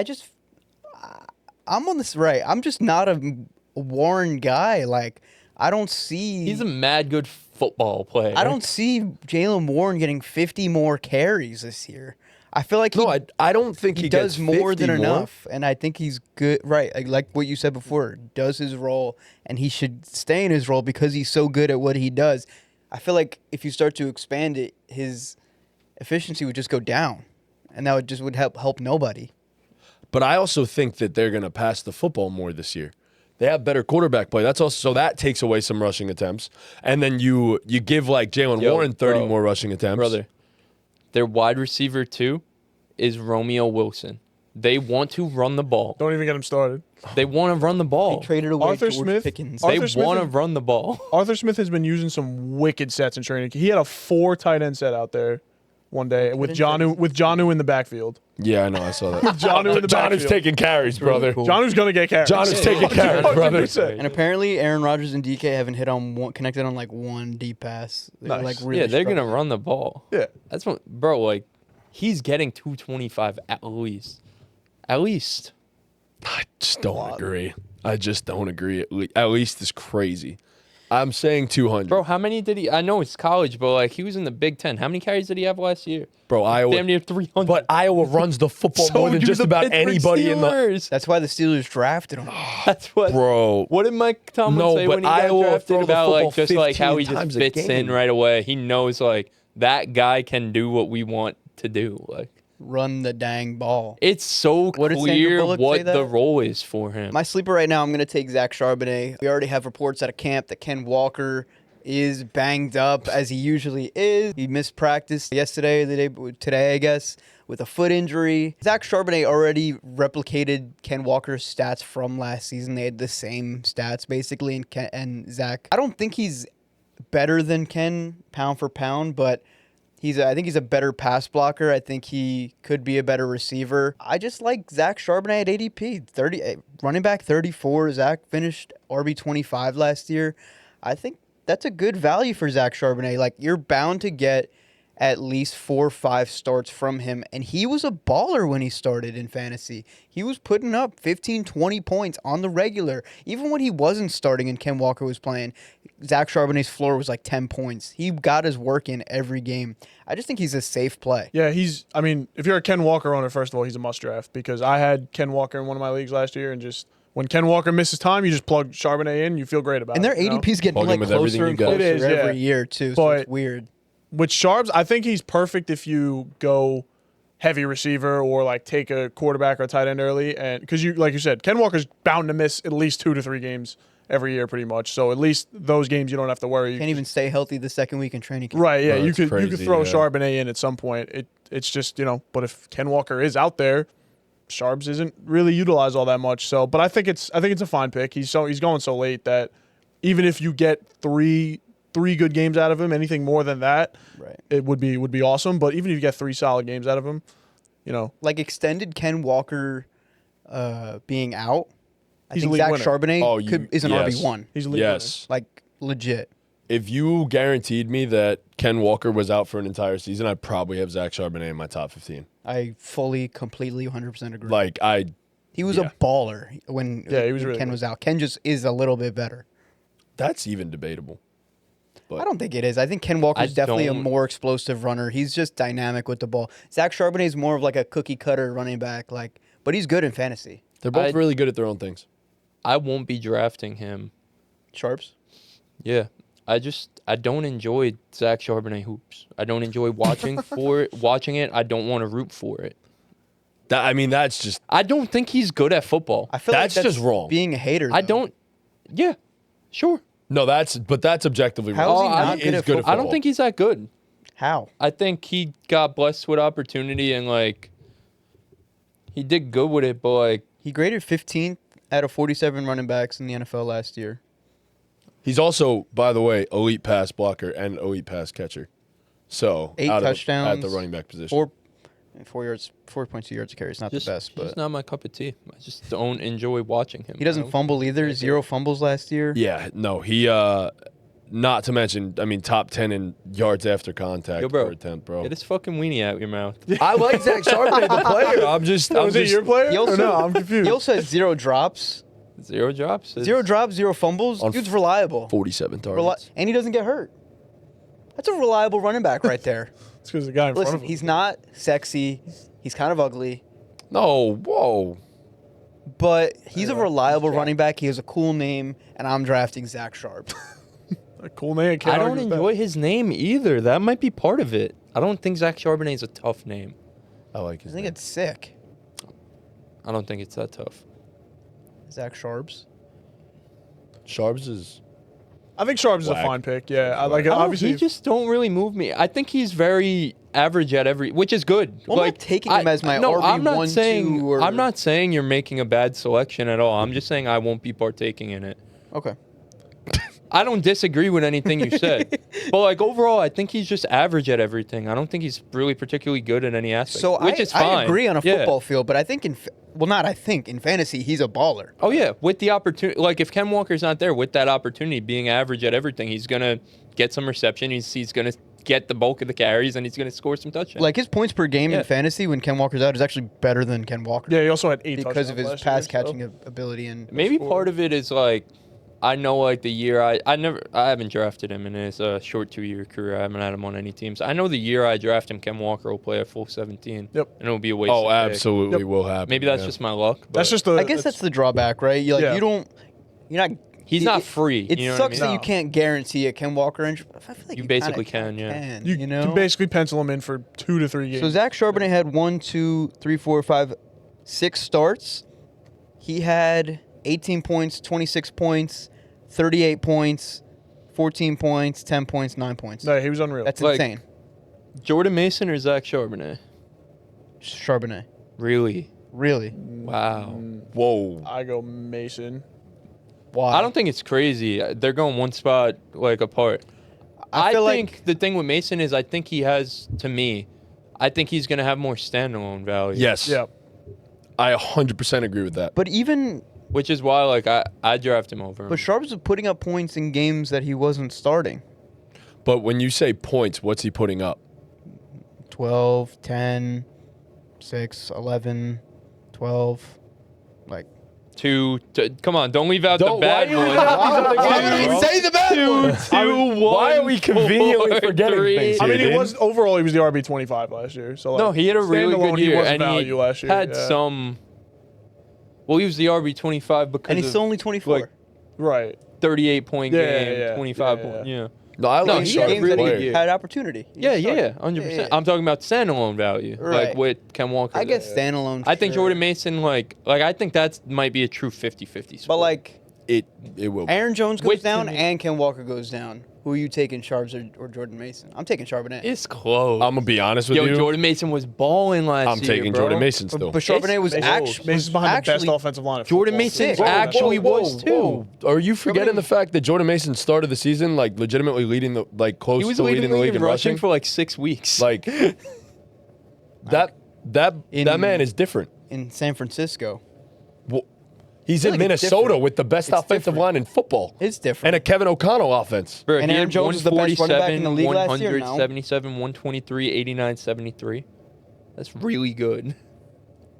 I'm on this right. I'm just not a Warren guy. Like I don't see. He's a mad good football player. I don't see Jalen Warren getting 50 more carries this year. I feel like no, I don't think he he does gets more 50 than enough, and I think he's good. Right, like what you said before, does his role, and he should stay in his role because he's so good at what he does. I feel like if you start to expand it, his efficiency would just go down, and that would help nobody. But I also think that they're going to pass the football more this year. They have better quarterback play. That's also so that takes away some rushing attempts, and then you give like Jalen Warren 30 more rushing attempts. Brother, their wide receiver 2 is Romeo Wilson. They want to run the ball. Don't even get him started. They want to run the ball. They traded away Arthur George Smith? Pickens. They Arthur Smith want to is- run the ball. Arthur Smith has been using some wicked sets in training. He had a 4 tight end set out there one day with Jonnu in the backfield. Yeah, I know. I saw that. Jonnu in the Johnny's backfield. taking carries, brother. cool. Jonnu's gonna get carries. Johnny's taking carries, brother. 100%. And apparently, Aaron Rodgers and DK haven't connected on like one deep pass. They're Nice. like really Yeah, they're going to struggling. run the ball. Yeah. That's what, bro, like, he's getting 225 at least. At least. I just don't agree. I just don't agree. At least it's crazy. I'm saying 200. Bro, how many did he? I know it's college, but like he was in the Big Ten. How many carries did he have last year? Bro, Iowa. Damn near 300. But Iowa runs the football So more than do just the about Pittsburgh anybody in the. Steelers. That's why the Steelers drafted him. That's what. Bro, What did Mike Tomlin No, say but when he got Iowa drafted throw the about like football just like how he 15 just times a fits in game. right away? He knows like that guy can do what we want to do. Like Run the dang ball. it's so What did Sandra clear Bullock say what that? the role is for him. My sleeper right now, I'm going to take Zach Charbonnet. We already have reports at a camp that Ken Walker is banged up as he usually is. He missed practice yesterday, today, I guess, with a foot injury. Zach Charbonnet already replicated Ken Walker's stats from last season. They had the same stats, basically, and Zach. I don't think he's better than Ken pound for pound, but I think he's a better pass blocker. I think he could be a better receiver. I just like Zach Charbonnet at ADP. Running back 34. Zach finished RB 25 last year. I think that's a good value for Zach Charbonnet. Like, you're bound to get at least 4 or 5 starts from him. And he was a baller when he started in fantasy. He was putting up 15, 20 points on the regular. Even when he wasn't starting and Ken Walker was playing, Zach Charbonnet's floor was like 10 points. He got his work in every game. I just think he's a safe play. Yeah, if you're a Ken Walker owner, first of all, he's a must draft because I had Ken Walker in one of my leagues last year and just when Ken Walker misses time, you just plug Charbonnet in, you feel great about And it. their you know? ADP's getting Plug him like with everything closer you and got. closer It is, every yeah. year, too, so But- it's weird. With Charbs, I think he's perfect if you go heavy receiver or like take a quarterback or a tight end early, and because like you said, Ken Walker's bound to miss at least 2 to 3 games every year, pretty much. So at least those games you don't have to worry. Can't even stay healthy the second week in training camp. Right? Yeah, No, you it's could crazy, throw yeah. Charbonnet in at some point. It's just but if Ken Walker is out there, Charbs isn't really utilized all that much. So, but I think it's a fine pick. He's going so late that even if you get three good games out of him, anything more than that, Right. it would be awesome. But even if you get 3 solid games out of him, Like extended Ken Walker being out, I He's think a league Zach winner. Charbonnet is an yes. RB1. he's a league Yes. Like, legit. If you guaranteed me that Ken Walker was out for an entire season, I'd probably have Zach Charbonnet in my top 15. I fully, completely, 100% agree. Like, he was yeah. a baller when Yeah, he was really Ken good. was out. Ken just is a little bit better. that's even debatable. I don't think it is. I think Ken Walker's I definitely a don't- more explosive runner. He's just dynamic with the ball. Zach Charbonnet is more of like a cookie cutter running back, but he's good in fantasy. They're both really good at their own things. I won't be drafting him. Sharps? Yeah. I don't enjoy Zach Charbonnet hoops. I don't enjoy watching it. I don't want to root for it. That's just I don't think he's good at football. I feel That's like that's just wrong. being a hater. I though. don't. Yeah, sure. no, that's objectively How wrong. is he not He good is at good football? I don't think he's that good. How? I think he got blessed with opportunity and he did good with it, but He graded 15th out of 47 running backs in the NFL last year. He's also, by the way, elite pass blocker and elite pass catcher. So 8 at touchdowns, the running back position. 4.2 yards a carry. It's not just, the best, just but not my cup of tea. I just don't enjoy watching him. he doesn't fumble either. 0 fumbles last year. Yeah, no, he. Not to mention, top 10 in yards after contact Yo, bro, per attempt, bro. Get this fucking weenie out your mouth. I like Zach Charbonnet, the player. I'm just. Was it your player? He also, Or no, I'm confused. He also has 0 drops. 0 drops. 0 drops, 0 fumbles. On Dude's reliable. 47 targets. And he doesn't get hurt. That's a reliable running back right there. It's because the guy in front Listen, of him. he's not sexy. He's kind of ugly. No, whoa. But he's a reliable running back. He has a cool name, and I'm drafting Zach Sharp. A cool name. I don't enjoy his name either. That might be part of it. I don't think Zach Charbonnet is a tough name. I like I his think name. it's sick. I don't think it's that tough. Zach Sharps. Sharps is. I think Sharps is a Whack. fine pick. Yeah, I like it. I don't- Obviously, he just don't really move me. I think he's very average at every, which is good. Well, I'm not taking him as my I'm not RB1, saying 2, or... I'm not saying you're making a bad selection at all. I'm just saying I won't be partaking in it. Okay. I don't disagree with anything you said, but like overall, I think he's just average at everything. I don't think he's really particularly good in any aspect. So which is fine. I agree on a football field, but I think in fantasy he's a baller. Oh yeah, with the opportunity, like if Ken Walker's not there, with that opportunity, being average at everything, he's gonna get some reception. He's gonna get the bulk of the carries, and he's gonna score some touchdowns. Like his points per game in fantasy when Ken Walker's out is actually better than Ken Walker. Yeah, he also had 8 because of his touchdowns pass last year, catching ability and maybe part of it is like. I know, like, the year I haven't drafted him in his short 2-year career. I haven't had him on any teams. I know the year I draft him, Ken Walker will play a full 17. Yep. And it'll be a waste. Oh, absolutely Yep. will happen. Maybe that's just my luck. But That's just I guess that's the drawback, right? You Yeah. you're not. he's not free. It you know sucks what I mean? that you can't guarantee a Ken Walker injury. I feel like You you basically kinda can, yeah. You know? can basically pencil him in for 2 to 3 games. So Zach Charbonnet had 1, 2, 3, 4, 5, 6 starts. He had 18 points, 26 points, 38 points, 14 points, 10 points, 9 points. No, he was unreal. That's Like- insane. Jordan Mason or Zach Charbonnet? Charbonnet. Really? Really? Wow. Whoa. I go Mason. Why? I don't think it's crazy. They're going one spot, like, apart. I I feel think like- the thing with Mason is I think he has, to me, I think he's going to have more standalone value. Yes. Yeah. I 100% agree with that. But even Which is why, like, I draft him over him. but Sharps was putting up points in games that he wasn't starting. But when you say points, what's he putting up? 12, 10, 6, 11, 12. Like Come on, don't leave out Don't- the bad why ones. you leave out the Why bad would ones? you Say the bad ones. Why are we conveniently forgetting things I here? mean, he dude? was overall he was the RB25 last year. So like, No, he had a really standalone, good he year, was and value he last year. had yeah. some. Well, he was the RB25 because and he's of still only 24. like, Right. 38-point Yeah, game, yeah, 25 yeah, point. yeah. Yeah. No, I No, like he Games had a Sharp really that good player. year. he had opportunity. He Yeah, started. 100%. Yeah. I'm talking about standalone value, Right. like with Ken Walker. I guess standalone. I think sure. Jordan Mason, like I think that might be a true 50-50 split. But like It will. Aaron Jones goes Which to down me- and Ken Walker goes down. Who are you taking, Sharps or Jordan Mason? I'm taking Charbonnet. it's close. I'm gonna be honest with Yo, you. Jordan Mason was balling last I'm year. taking bro. Jordan Mason still. But Charbonnet was Mason's actually behind the best offensive line. of Jordan football. Mason Sick. actually was too. Are you forgetting Charbonnet- the fact that Jordan Mason started the season like legitimately leading the close He was to leading the league in in rushing? for like 6 weeks. Like that man is different. in San Francisco. Well, he's feel in like it's Minnesota different. with the best It's offensive different. line in football. It's different. And a Kevin O'Connell offense. Bro, And he Aaron had Jones is the best running back in the league last year, no? 177, 123, 89, 73. That's really good.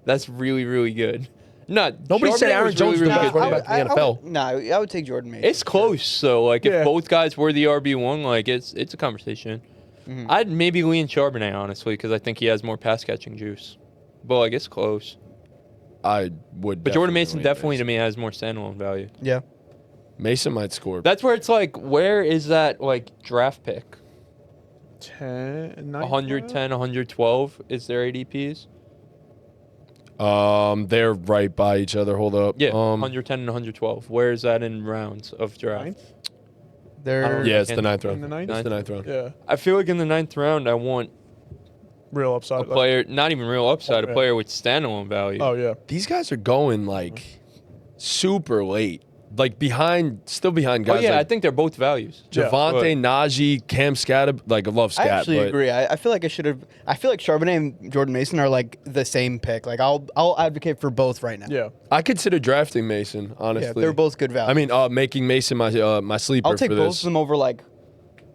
That's really, really good. Nobody said Charbonnet Aaron was Jones was the best good running too. back in the NFL. I would take Jordan Mason. It's close, so like Yeah. if both guys were the RB1, like it's a conversation. Mm-hmm. I'd maybe lean Charbonnet honestly because I think he has more pass catching juice. But like it's close. I would. But Jordan Mason lean definitely to me has more standalone value. Yeah. Mason might score. That's where it's like, where is that like draft pick? 10, 110, 112 is their ADPs? They're right by each other. Hold up. Yeah, 110 and 112. Where is that in rounds of draft? Ninth? They're Yeah, it's the ninth In round. the ninth? It's the ninth round. Yeah. I feel like in the 9th round, I want Real a upside. player, not even real upside, yeah. a player with standalone value. Oh yeah. These guys are going like super late, like still behind Oh, guys. yeah, I like think they're both values. Javante, Najee, Cam Scat. Like I love Scat. I actually but agree. I feel like I should have. I feel like Charbonnet and Jordan Mason are like the same pick. Like I'll advocate for both right now. Yeah. I consider drafting Mason. Honestly, Yeah, they're both good value. I mean, making Mason my sleeper. I'll take for both this. of them over like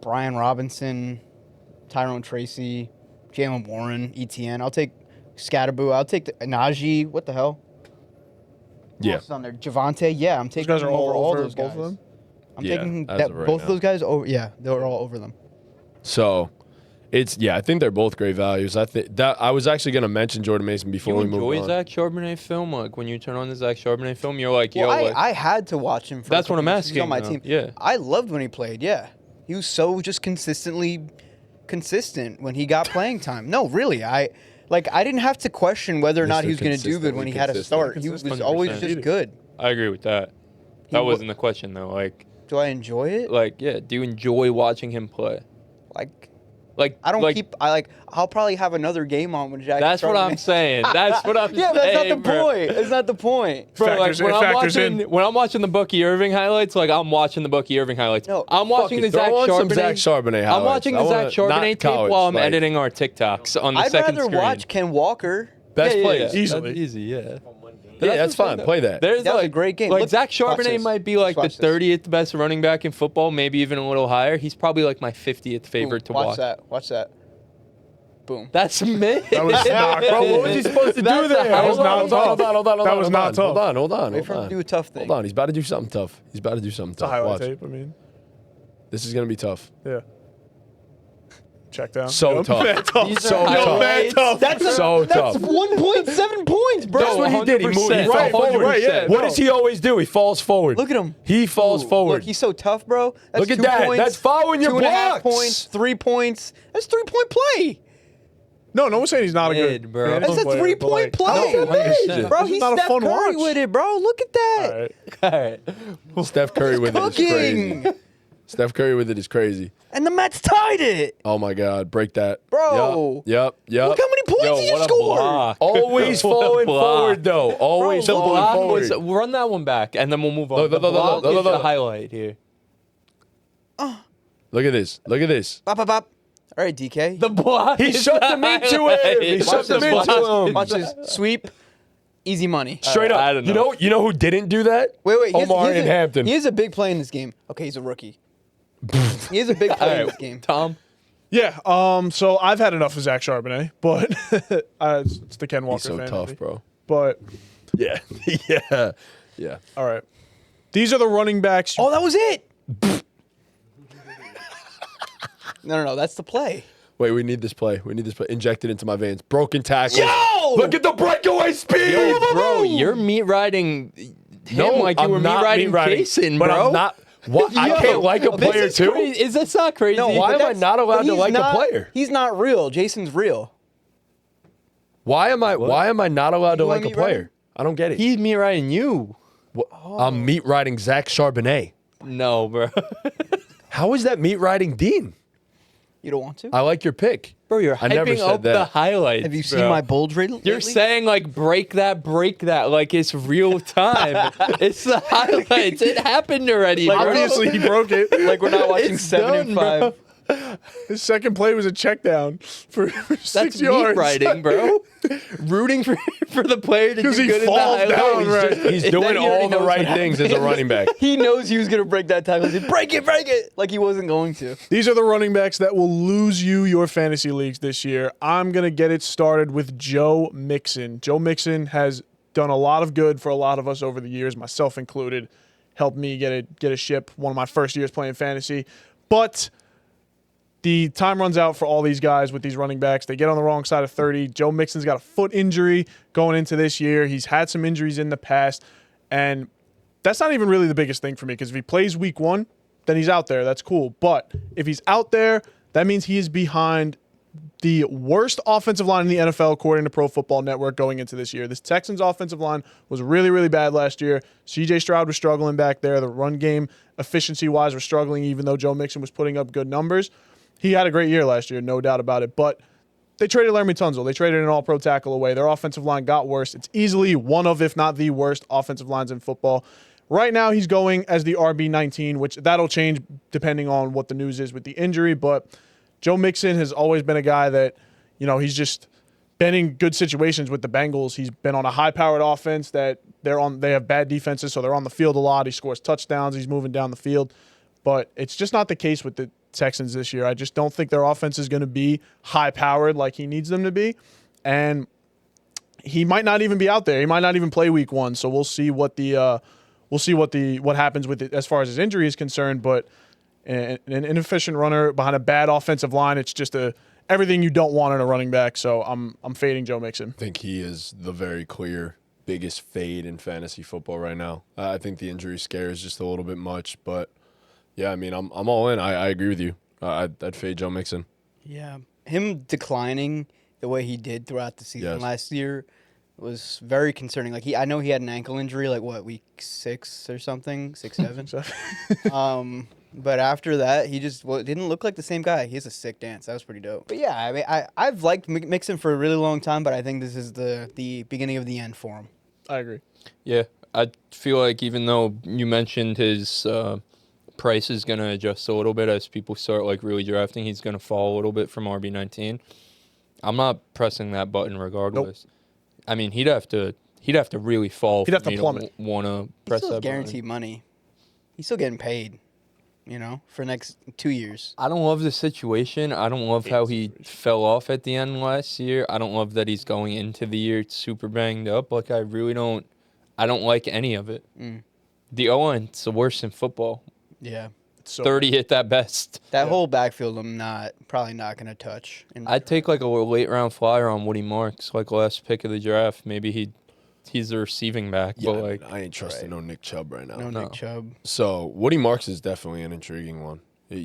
Brian Robinson, Tyrone Tracy, Jalen Warren, ETN. I'll take Scatterboo. I'll take Najee. What the hell? Who Yeah. else is on there? Javante. Yeah, I'm taking guys them are all over all over those both guys. of them? I'm Yeah, taking as that of right both now. of those guys. Oh yeah, they're all over them. So, I think they're both great values. I think that I was actually going to mention Jordan Mason before You we move enjoy on. Zach Charbonnet film? Like when you turn on the Zach Charbonnet film, you're like, yo, Well, like, I had to watch him. For That's a what couple I'm years. He was on my asking, team. though. Yeah. I loved when he played. Yeah, he was so just consistent when he got playing time. No, really, I didn't have to question whether or not Mr. he was going to do good when he had a start. He was 100%. always just good. I agree with that. That wasn't the question though. Like, Do I enjoy it? yeah, do you enjoy watching him play? Like, Like I don't like, keep. I'll probably have another game on when Jack. That's what I'm Charbonnet- saying. That's what I'm Yeah, saying. that's not the bro. point. That's not the point. Bro, like Factors- when it I'm factors in. watching when I'm watching the Bucky Irving highlights, like I'm watching the Bucky Irving highlights. No, I'm watching the Throw Zach on some Charbonnet. Zach Charbonnet highlights. I'm watching the I Zach wanna- Charbonnet not tape college, while I'm like, editing our TikToks on the I'd second rather screen. watch Ken Walker. Best yeah, plays. yeah. Easily. That's easy, yeah. Yeah, that's fine. Play that. There's That was like a great game. Like Look, Zach watch Charbonnet this. might be like the Just watch this. 30th best running back in football, maybe even a little higher. He's probably like my 50th favorite to watch. Watch that. Watch that. Boom. That's me. That was not Bro, what was he supposed to do That's there? a high was not tough. That was not tough. Hold on, hold on. Wait for him to do a tough thing. Hold on, he's about to do something tough. He's about to do something It's a tough. highlight Watch. tape. I mean, This is gonna be tough. yeah. Check down. So Yup. tough. Mad tough. These are So Yo, tough. mad tough. That's So that's tough. 1.7 points, bro. That's what he did. He moved. He 100%. fell Right, forward. right, yeah, What no. does he always do? He falls forward. Look at him. He falls Ooh, forward. Look, he's so tough, bro. That's Look at 2 that. points, That's following your 2.5 blocks. points, 3 points. That's 3-point play. No, no one's saying he's not a Mid, good bro. fantasy That's a player, 3-point but, like, play. No, 100%. Bro, This is he's not a Steph fun Curry watch. with it, bro. Look at that. All right. All right. Steph Curry with it is crazy. Cooking. Steph Curry with it is crazy. And the Mets tied it. Oh my God, break that, Bro. Yep. Look how many points Yo, he what just a scored. block. Always What a falling block. forward though. Always The falling block forward. was run that one back, and then we'll move on. Look, The look, look, block look, is look, the look. highlight here. Look at this. Look at this. Bop, bop, bop. All right, DK. The block. He is shoved the them into him. highlight. He Watch shoved them this, into watch him. Watch this. Sweep. Easy money. Straight I up. don't You know. know who didn't do that? Wait. Omar in Hampton. He has a big play in this game. Okay, he's a rookie. He has a big All play in right, this game. Tom. Yeah. So I've had enough of Zach Charbonnet, but it's the Ken Walker He's so fan. tough, bro. But Yeah. Yeah. all right, these are the running backs. Oh, that was it. No. That's the play. Wait, we need this play. We need this play injected into my veins. Broken tackle. Yo! Look at the breakaway speed. Yo, bro, you're meat riding him like you I'm were meat not riding meat-riding, Kaysen, but bro. I'm not. What, I Yo, can't like a this player is too. crazy. Is that not crazy? No, Why but am I that's- not allowed but to he's like a not- player? He's not real. Jason's real. Why am I not allowed to You like want a meat player? riding? I don't get it. He's meat riding you. I'm meat riding Zach Charbonnet. No, bro. How is that meat riding Dean? You don't want to? I like your pick. Bro, you're I never hyping said up the that. highlights. Have you seen bro. my bulge rate? You're saying like break that, like it's real time. It's the highlights. It happened already. bro. Obviously, he broke it. like we're not watching It's 7 done, and bro. 5. His second play was a check down for 6 That's yards. meat riding, bro. Rooting for the player to do 'Cause he good in the falls highlights. down, He's right. just- He's then doing he already all the knows right what things as a running back. He knows he was going to break that tackle. He said, break it, like he wasn't going to. These are the running backs that will lose you your fantasy leagues this year. I'm going to get it started with Joe Mixon. Joe Mixon has done a lot of good for a lot of us over the years, myself included. Helped me get a ship one of my first years playing fantasy. But the time runs out for all these guys with these running backs. They get on the wrong side of 30. Joe Mixon's got a foot injury going into this year. He's had some injuries in the past. And that's not even really the biggest thing for me, because if he plays week 1, then he's out there. That's cool. But if he's out there, that means he is behind the worst offensive line in the NFL, according to Pro Football Network, going into this year. This Texans offensive line was really, really bad last year. C.J. Stroud was struggling back there. The run game, efficiency-wise, was struggling, even though Joe Mixon was putting up good numbers. He had a great year last year, no doubt about it. But they traded Laramie Tunsil. They traded an all-pro tackle away. Their offensive line got worse. It's easily one of, if not the worst, offensive lines in football. Right now, he's going as the RB19, which that'll change depending on what the news is with the injury. But Joe Mixon has always been a guy that, he's just been in good situations with the Bengals. He's been on a high-powered offense that they have bad defenses, so they're on the field a lot. He scores touchdowns. He's moving down the field. But it's just not the case with the Texans this year. I just don't think their offense is going to be high-powered like he needs them to be. And he might not even be out there. He might not even play week 1. So we'll see what happens with it as far as his injury is concerned. But an inefficient runner behind a bad offensive line, it's just everything you don't want in a running back. So I'm fading Joe Mixon. I think he is the very clear biggest fade in fantasy football right now. I think the injury scare is just a little bit much, but yeah, I mean, I'm all in. I agree with you. I'd fade Joe Mixon. Yeah. Him declining the way he did throughout the season Yes. last year was very concerning. Like I know he had an ankle injury, like week 6 or something, 6, 7. But after that, he just didn't look like the same guy. He has a sick dance. That was pretty dope. But yeah, I mean, I've liked Mixon for a really long time, but I think this is the beginning of the end for him. I agree. Yeah, I feel like even though you mentioned his price is going to adjust a little bit as people start like really drafting, he's going to fall a little bit from RB19. I'm not pressing that button regardless. Nope. I mean, he'd have to really fall. He'd have to me plummet. Want to He press still that has guaranteed button. money. He's still getting paid, for next 2 years. I don't love the situation. I don't love how he fell off at the end last year. I don't love that he's going into the year super banged up. Like, I really don't. I don't like any of it. Mm. The O-line's the worst in football. Yeah. So 30 at that best. That whole backfield, I'm probably not going to touch. I'd take like a late round flyer on Woody Marks, like last pick of the draft. Maybe he's the receiving back, Yeah, but like I ain't trusting no Nick Chubb right now. No No. Nick Chubb. So Woody Marks is definitely an intriguing one. But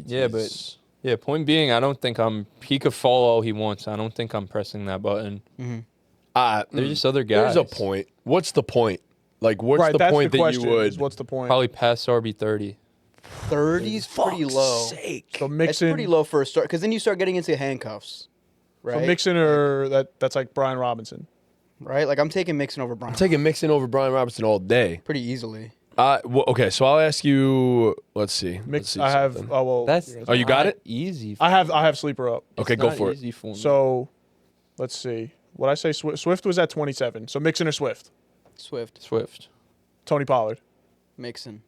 yeah. Point being, I don't think he could fall all he wants. I don't think I'm pressing that button. There's just other guys. There's a point. What's the point? Like, what's right, the that's point the that question, you is would? what's the point? Probably past RB30. 30's pretty low. Sake. So It's Mixon, pretty low for a start, because then you start getting into handcuffs, right? so Mixon or that's like Brian Robinson. Right? Like, I'm taking Mixon over Brian I'm taking Mixon over Brian Robertson all day. pretty easily. Okay, so I'll ask you. Let's see. I have. something. Oh well. That's you're Oh, you got not it? Easy. I have sleeper up. Okay, It's go not for it. easy for me. So, let's see. What I say? Swift was at 27. So Mixon or Swift? Swift. Tony Pollard. Mixon.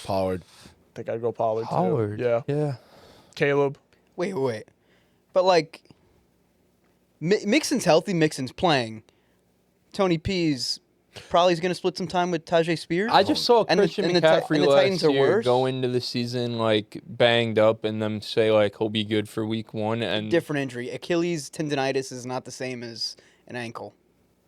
Pollard. I think I'd go Pollard. Howard. Too. Yeah. Yeah. Caleb. Wait. But, like, Mixon's healthy. Mixon's playing. Tony P's probably is going to split some time with Tajay Spears. I just saw And the- Christian and the McCaffrey Titans last are year worse? go into the season like banged up and them say like he'll be good for week 1 and Different injury. Achilles tendonitis is not the same as an ankle.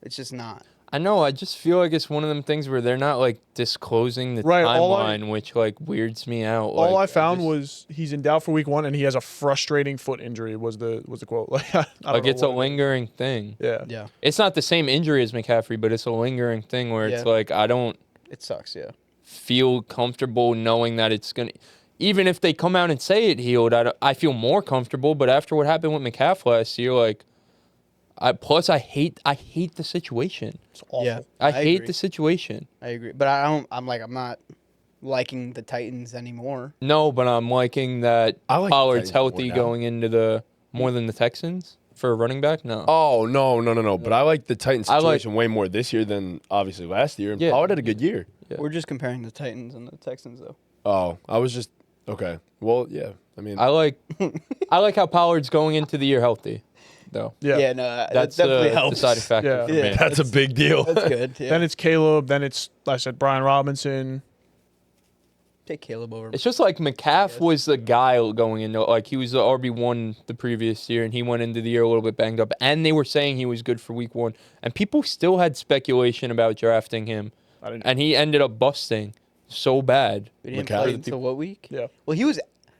It's just not. I know, I just feel like it's one of them things where they're not like disclosing the Right, all timeline, which like weirds me out. All like, I found just- was he's in doubt for week 1 and he has a frustrating foot injury. Was the quote? Like, I don't like know it's a what it is. lingering thing. Yeah. Yeah. It's not the same injury as McCaffrey, but it's a lingering thing where it's Yeah. like I don't It sucks, yeah. feel comfortable knowing that it's gonna. Even if they come out and say it healed, I feel more comfortable. But after what happened with McCaff last year, like, I hate the situation. It's awful. Yeah. I hate agree. the situation. I agree. But I'm not liking the Titans anymore. No, but I'm liking that I like the Pollard's Titans more healthy now. going into more than the Texans for a running back. No. Oh no! But I like the Titans I like- situation way more this year than obviously last year. And Yeah. Pollard had a good year. Yeah. We're just comparing the Titans and the Texans, though. Oh, I was just okay. Well, yeah. I mean, I like how Pollard's going into the year healthy, though. Yeah. No, that That's definitely the helps. deciding factor Yeah. for Yeah. me. that's a big deal. That's good. Yeah. Then it's Caleb. Then it's, like I said, Brian Robinson. Take Caleb over. It's just like McCaff was the guy going into, like he was the RB1 the previous year, and he went into the year a little bit banged up, and they were saying he was good for week 1, and people still had speculation about drafting him, I didn't. and he ended up busting so bad. We didn't McCaffrey. play until what week? Yeah. Well,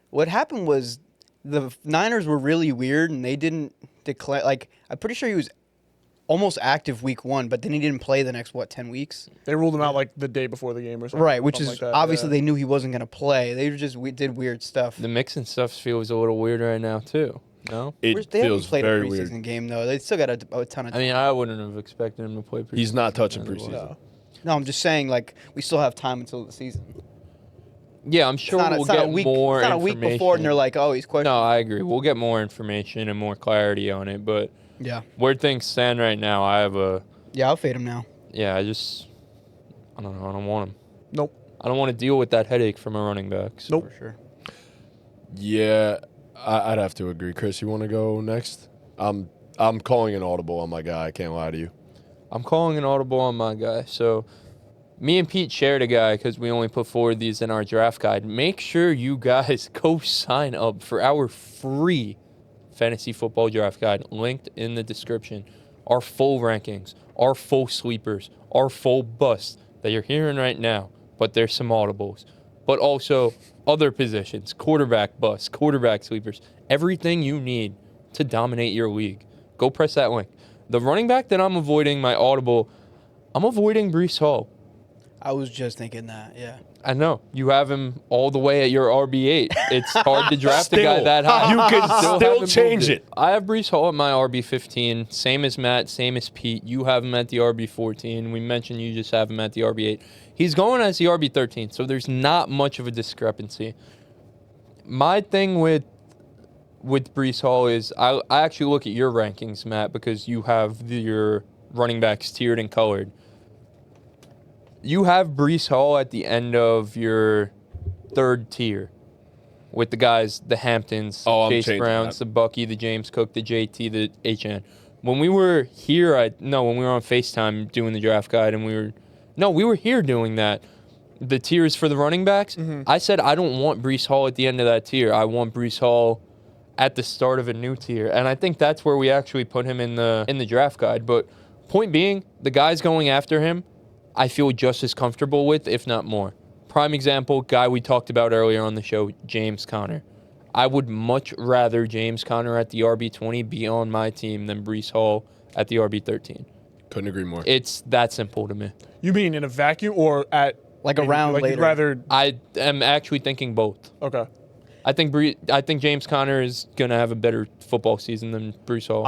what happened was the Niners were really weird, and they didn't declare. Like, I'm pretty sure he was almost active week 1, but then he didn't play the next 10 weeks. They ruled him out like the day before the game or something. Right, which something is like that, obviously yeah. they knew he wasn't going to play. They did weird stuff. The Mixon stuff feels a little weird right now too. No, It They haven't feels played very a preseason weird. game though. They still got a ton of I time. mean I wouldn't have expected him to play. He's not touching otherwise. preseason. No. No, I'm just saying, like, we still have time until the season. Yeah, I'm sure we'll It's not get a week. more. It's not a week before, and they're like, "Oh, he's questionable." No, I agree. We'll get more information and more clarity on it, but Yeah, where things stand right now, I have a. yeah, I'll fade him now. Yeah, I don't know. I don't want him. Nope. I don't want to deal with that headache from a running back. So. Nope. For sure. Yeah, I'd have to agree. Chris, you want to go next? I'm calling an audible on my guy. I can't lie to you. I'm calling an audible on my guy. So, me and Pete shared a guy because we only put forward these in our draft guide. Make sure you guys go sign up for our free fantasy football draft guide linked in the description. Our full rankings, our full sleepers, our full busts that you're hearing right now, but there's some audibles. But also other positions, quarterback busts, quarterback sleepers, everything you need to dominate your league. Go press that link. The running back that I'm avoiding my audible, I'm avoiding Breece Hall. I was just thinking that. Yeah. I know. You have him all the way at your RB8. It's hard to draft a guy Still, that high. you can still haven't change moved it. I have Breece Hall at my RB15. Same as Matt, same as Pete. You have him at the RB14. We mentioned you just have him at the RB8. He's going as the RB13, so there's not much of a discrepancy. My thing with Breece Hall is I actually look at your rankings, Matt, because you have your running backs tiered and colored. You have Breece Hall at the end of your third tier with the guys, the Hamptons, Chase Browns, the Bucky, the James Cook, the JT, the HN. When we were here, when we were on FaceTime doing the draft guide, and we were here doing that, the tiers for the running backs, I said I don't want Breece Hall at the end of that tier. I want Breece Hall at the start of a new tier. And I think that's where we actually put him in the draft guide. But point being, the guys going after him, I feel just as comfortable with, if not more. Prime example, guy we talked about earlier on the show, James Conner. I would much rather James Conner at the RB20 be on my team than Breece Hall at the RB13. Couldn't agree more. It's that simple to me. You mean in a vacuum or at Like a round like later? You'd rather. I am actually thinking both. Okay. I think James Conner is gonna have a better football season than Breece Hall.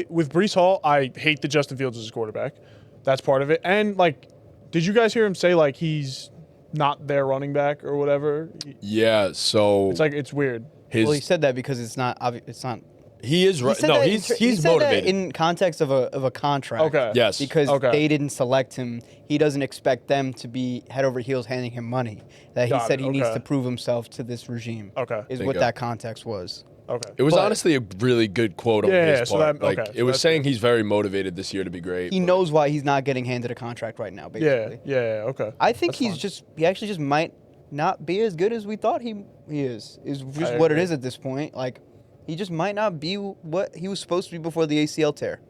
With Breece Hall, I hate that Justin Fields is a quarterback. That's part of it. And like, did you guys hear him say like he's not their running back or whatever? Yeah, so It's weird. Well, he said that because it's not. he is right. No, he's said motivated. that in context of a contract. Okay. Yes. Because Okay. they didn't select him. He doesn't expect them to be head over heels handing him money. That he Got said it, he needs okay. to prove himself to this regime. Okay. Is There what you go. that context was. Okay. It was But- honestly a really good quote on Yeah, his so part. that- okay, it so was that's saying good. he's very motivated this year to be great. He knows why he's not getting handed a contract right now. Yeah. Basically. Yeah. Okay. I think That's fine. he actually just might not be as good as we thought he is. Is just I what it agree. is at this point. Like, he just might not be what he was supposed to be before the ACL tear.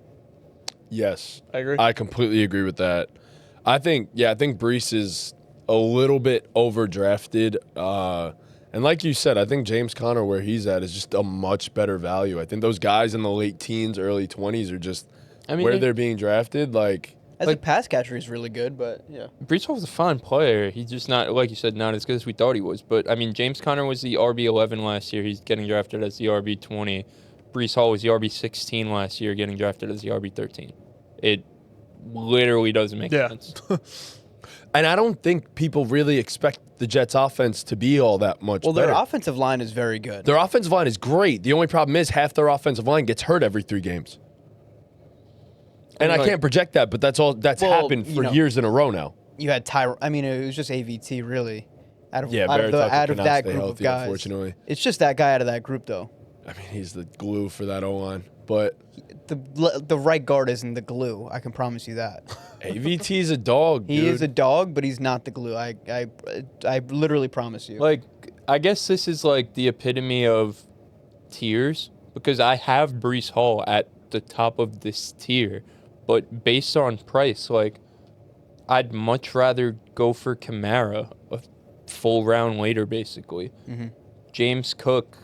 Yes. I agree. I completely agree with that. I think Breece is a little bit overdrafted. And like you said, I think James Conner, where he's at, is just a much better value. I think those guys in the late teens, early 20s are just where they're being drafted. Like, As a pass catcher, he's really good, but yeah. Breece Hall's a fine player. He's just not, like you said, not as good as we thought he was. But, I mean, James Conner was the RB11 last year. He's getting drafted as the RB20. Breece Hall was the RB16 last year, getting drafted as the RB13. It literally doesn't make Yeah. sense. and I don't think people really expect the Jets' offense to be all that much Well, better. their offensive line is very good. Their offensive line is great. The only problem is half their offensive line gets hurt every 3 games. And I Like- can't project that, but that's happened for years in a row now. You had Tyron. I mean, it was just AVT really. Out of Barrett that cannot stay group of healthy, guys. unfortunately. It's just that guy out of that group, though. I mean, he's the glue for that O-line. But The right guard isn't the glue. I can promise you that. AVT's a dog, dude. He is a dog, but he's not the glue. I literally promise you. Like, I guess this is like the epitome of tiers because I have Breece Hall at the top of this tier, but based on price, like, I'd much rather go for Kamara a full round later, basically. Mhm. James Cook,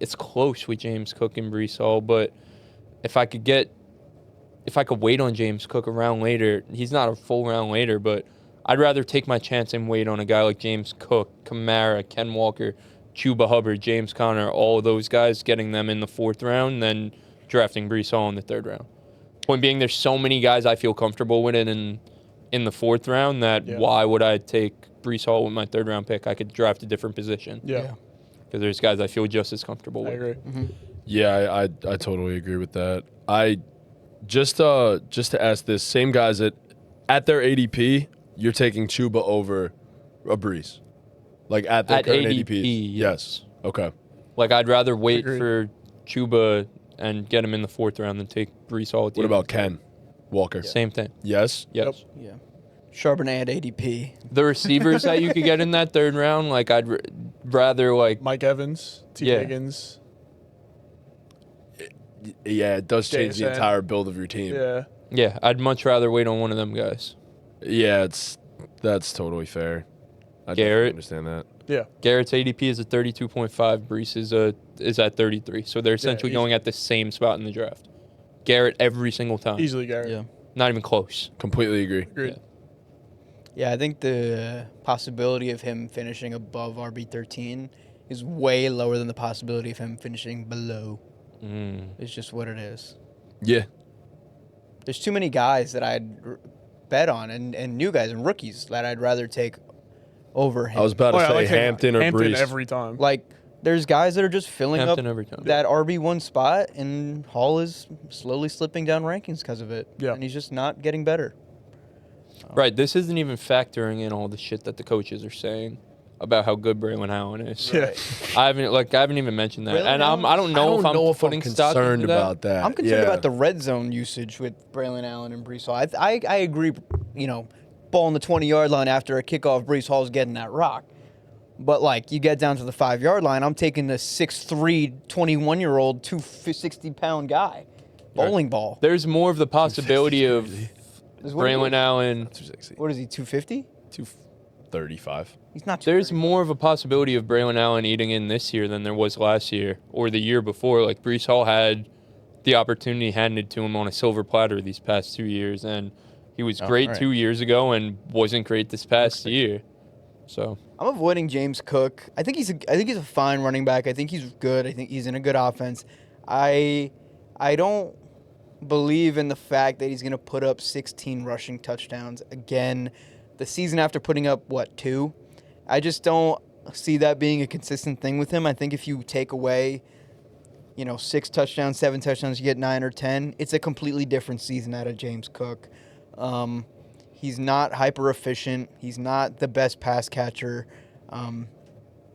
it's close with James Cook and Breece Hall, but if I could wait on James Cook a round later, he's not a full round later, but I'd rather take my chance and wait on a guy like James Cook, Kamara, Ken Walker, Chuba Hubbard, James Conner, all of those guys, getting them in the 4th round than drafting Breece Hall in the 3rd round. Point being, there's so many guys I feel comfortable with in the 4th round that why would I take Breece Hall with my 3rd round pick? I could draft a different position. Yeah. Because there's guys I feel just as comfortable I with. agree. Yeah, I totally agree with that. I just to ask this, same guys at their ADP, you're taking Chuba over a Breece. Like at their current ADP. Yes. Okay. Like, I'd rather wait Agreed. for Chuba and get him in the 4th round than take Breece Hall. At the What end. about Ken Walker? Same thing. Yes. Yes. yeah. Charbonnet at ADP. The receivers that you could get in that 3rd round, like, I'd rather, like, Mike Evans, T. Yeah. Higgins. Yeah, it does change the Jason. entire build of your team. Yeah. I'd much rather wait on one of them guys. Yeah, that's totally fair. I definitely Garrett. understand that. Yeah. Garrett's ADP is at 32.5. Breece is at 33. So they're essentially easy. going at the same spot in the draft. Garrett every single time. Easily Garrett. Yeah. Not even close. Completely agree. Agreed. Yeah. Yeah, I think the possibility of him finishing above RB13 is way lower than the possibility of him finishing below. It's just what it is. Yeah. There's too many guys that I'd bet on and new guys and rookies that I'd rather take over him. I was about to Oh, yeah, I say like taking Hampton or Hampton Breece. every time. Like, there's guys that are just filling Hampton up every time. that RB1 spot, and Hall is slowly slipping down rankings because of it. Yeah. And he's just not getting better. Right. This isn't even factoring in all the shit that the coaches are saying about how good Braylon Allen is. Yeah. I haven't even mentioned that. Braylon and Allen? I don't know if I'm putting stock concerned into that. about that. I'm concerned Yeah. about the red zone usage with Braylon Allen and Breece Hall. I agree, ball on the 20-yard line after a kickoff, Breece Hall's getting that rock. But, like, you get down to the 5-yard line, I'm taking the 6'3", 21-year-old, 260-pound guy. Bowling ball. There's more of the possibility of Is what he Braylon is. Allen. 260. What is he, 250? 235. He's not There's 230. more of a possibility of Braylon Allen eating in this year than there was last year or the year before. Like, Breece Hall had the opportunity handed to him on a silver platter these past 2 years, and he was great right. 2 years ago and wasn't great this past year. So I'm avoiding James Cook. I think he's a fine running back. I think he's good. I think he's in a good offense. I don't believe in the fact that he's going to put up 16 rushing touchdowns again the season after putting up 2. I just don't see that being a consistent thing with him. I think if you take away 6 touchdowns, 7 touchdowns, you get 9 or 10. It's a completely different season out of James Cook. He's not hyper efficient. He's not the best pass catcher.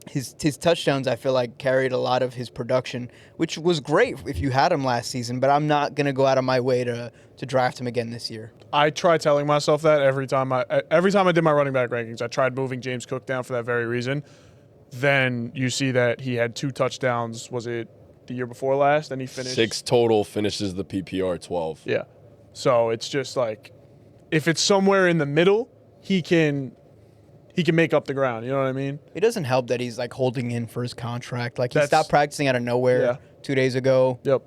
His touchdowns, I feel like, carried a lot of his production, which was great if you had him last season. But I'm not gonna go out of my way to draft him again this year. I try telling myself that every time I did my running back rankings. I tried moving James Cook down for that very reason. Then you see that he had 2 touchdowns. Was it the year before last? And he finished 6 total, finishes the PPR 12. Yeah. So it's just like, if it's somewhere in the middle, he can make up the ground. You know what I mean? It doesn't help that he's like holding in for his contract. Like he That's- stopped practicing out of nowhere Yeah. 2 days ago. Yep.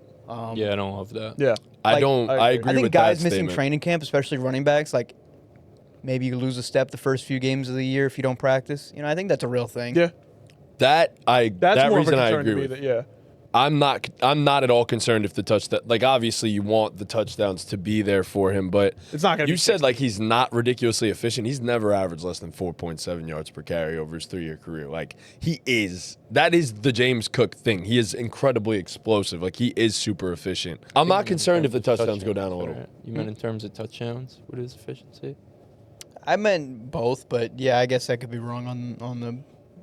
yeah, I don't love that. Yeah. I Like, don't. I agree I think with guys that missing statement. training camp, especially running backs, like maybe you lose a step the first few games of the year if you don't practice. I think that's a real thing. Yeah. That's That's more of a reason I concern agree to me. with. Yeah. I'm not at all concerned if the touchdown. Like, obviously, you want the touchdowns to be there for him, but It's not gonna You be said like he's not ridiculously efficient. He's never averaged less than 4.7 yards per carry over his 3-year career. Like, he is. That is the James Cook thing. He is incredibly explosive. Like, he is super efficient. I'm not concerned if the touchdowns go down a little. Right. You meant in terms of touchdowns? What is efficiency? I meant both, but yeah, I guess I could be wrong on the.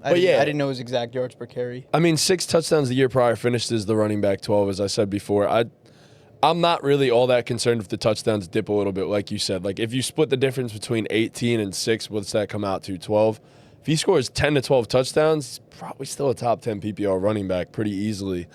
But yeah. I didn't know his exact yards per carry. I mean, 6 touchdowns the year prior, finished as the running back 12, as I said before. I'm not really all that concerned if the touchdowns dip a little bit, like you said. Like, if you split the difference between 18 and 6, what's that come out to? 12. If he scores 10 to 12 touchdowns, he's probably still a top 10 PPR running back pretty easily.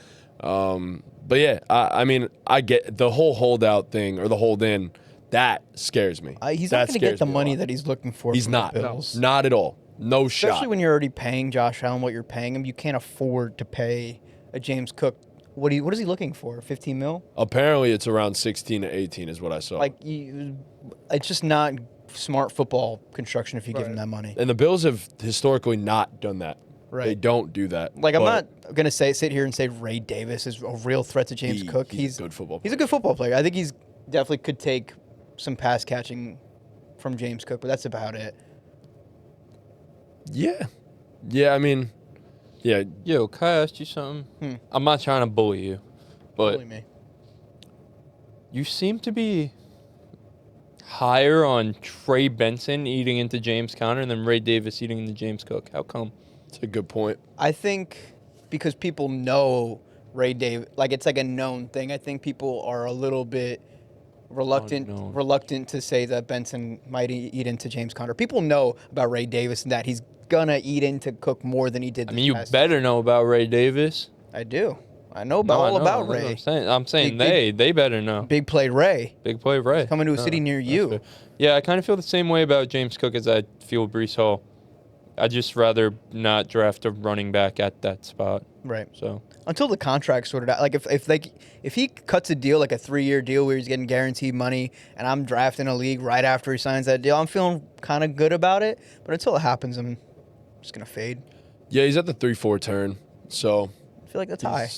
But yeah, I mean, I get the whole holdout thing or the hold in. That scares me. He's That not going to get scares the me a lot. money that he's looking for. He's from the not. Bills. Not at all. No Especially shot. when you're already paying Josh Allen what you're paying him, you can't afford to pay a James Cook. What is he looking for? 15 mil? Apparently, it's around 16 to 18 is what I saw. It's just not smart football construction if you give him that money. And the Bills have historically not done that. Right. They don't do that. Like, I'm But not going to sit here and say Ray Davis is a real threat to James Cook. He's a good football He's a good football player. I think he's definitely could take some pass catching from James Cook, but that's about it. Yeah. Yeah, I mean, yeah. Yo, can I ask you something? I'm not trying to bully you, but Bully me. you seem to be higher on Trey Benson eating into James Conner than Ray Davis eating into James Cook. How come? It's a good point. I think because people know Ray Davis, like it's like a known thing. I think people are a little bit Unknown. reluctant to say that Benson might eat into James Conner. People know about Ray Davis and that he's gonna eat into Cook more than he did. I this mean, you past better know about Ray Davis. I do. I know all about that's what Ray. I'm saying Big- they better know. Big play Ray. Big play Ray. Coming to a city near that's you. fair. Yeah, I kind of feel the same way about James Cook as I feel Breece Hall. I'd just rather not draft a running back at that spot. Right. So Until the contract's sorted out. Like if he cuts a deal, like a 3-year deal where he's getting guaranteed money, and I'm drafting a league right after he signs that deal, I'm feeling kind of good about it. But until it happens, I'm just gonna fade. Yeah, he's at the 3-4 turn. So I feel like that's high.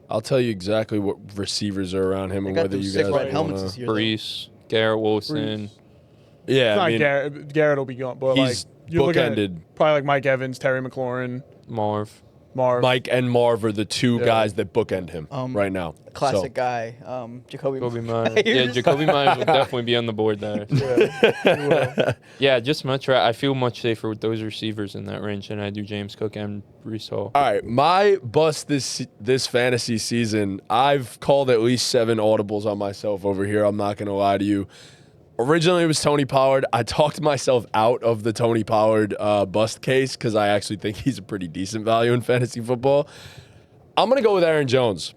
I'll tell you exactly what receivers are around him They and got whether those you sick guys red helmets wanna... this year. though. Breece, Garrett Wilson. Yeah, It's I not mean, Garrett. Garrett will be gone, but like he's you're looking at bookended. probably like Mike Evans, Terry McLaurin, Marv. Marv. Mike and Marv are the two Yeah. guys that bookend him right now. Classic So, guy, Jacoby Myers. Yeah, Jacoby Myers will definitely be on the board there. Yeah, just I feel much safer with those receivers in that range than I do James Cook and Breece Hall. All right, my bust this fantasy season, I've called at least 7 audibles on myself over here. I'm not going to lie to you. Originally, it was Tony Pollard. I talked myself out of the Tony Pollard bust case because I actually think he's a pretty decent value in fantasy football. I'm going to go with Aaron Jones.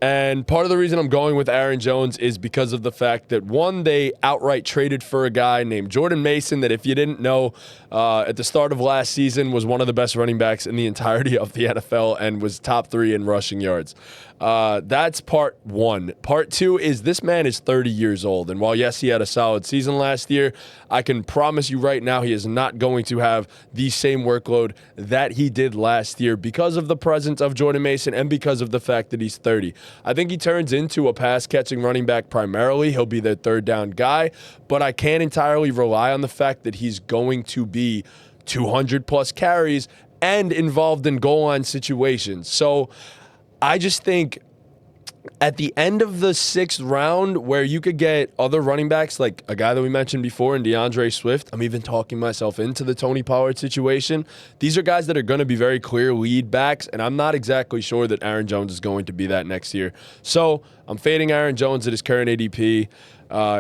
And part of the reason I'm going with Aaron Jones is because of the fact that, one, they outright traded for a guy named Jordan Mason that, if you didn't know, at the start of last season was one of the best running backs in the entirety of the NFL and was top 3 in rushing yards. That's part one. Part two is this man is 30 years old. And while, yes, he had a solid season last year, I can promise you right now he is not going to have the same workload that he did last year because of the presence of Jordan Mason and because of the fact that he's 30. I think he turns into a pass-catching running back primarily. He'll be their third down guy, but I can't entirely rely on the fact that he's going to be 200-plus carries and involved in goal line situations. So I just think at the end of the 6th round, where you could get other running backs, like a guy that we mentioned before in DeAndre Swift, I'm even talking myself into the Tony Pollard situation. These are guys that are going to be very clear lead backs, and I'm not exactly sure that Aaron Jones is going to be that next year. So I'm fading Aaron Jones at his current ADP.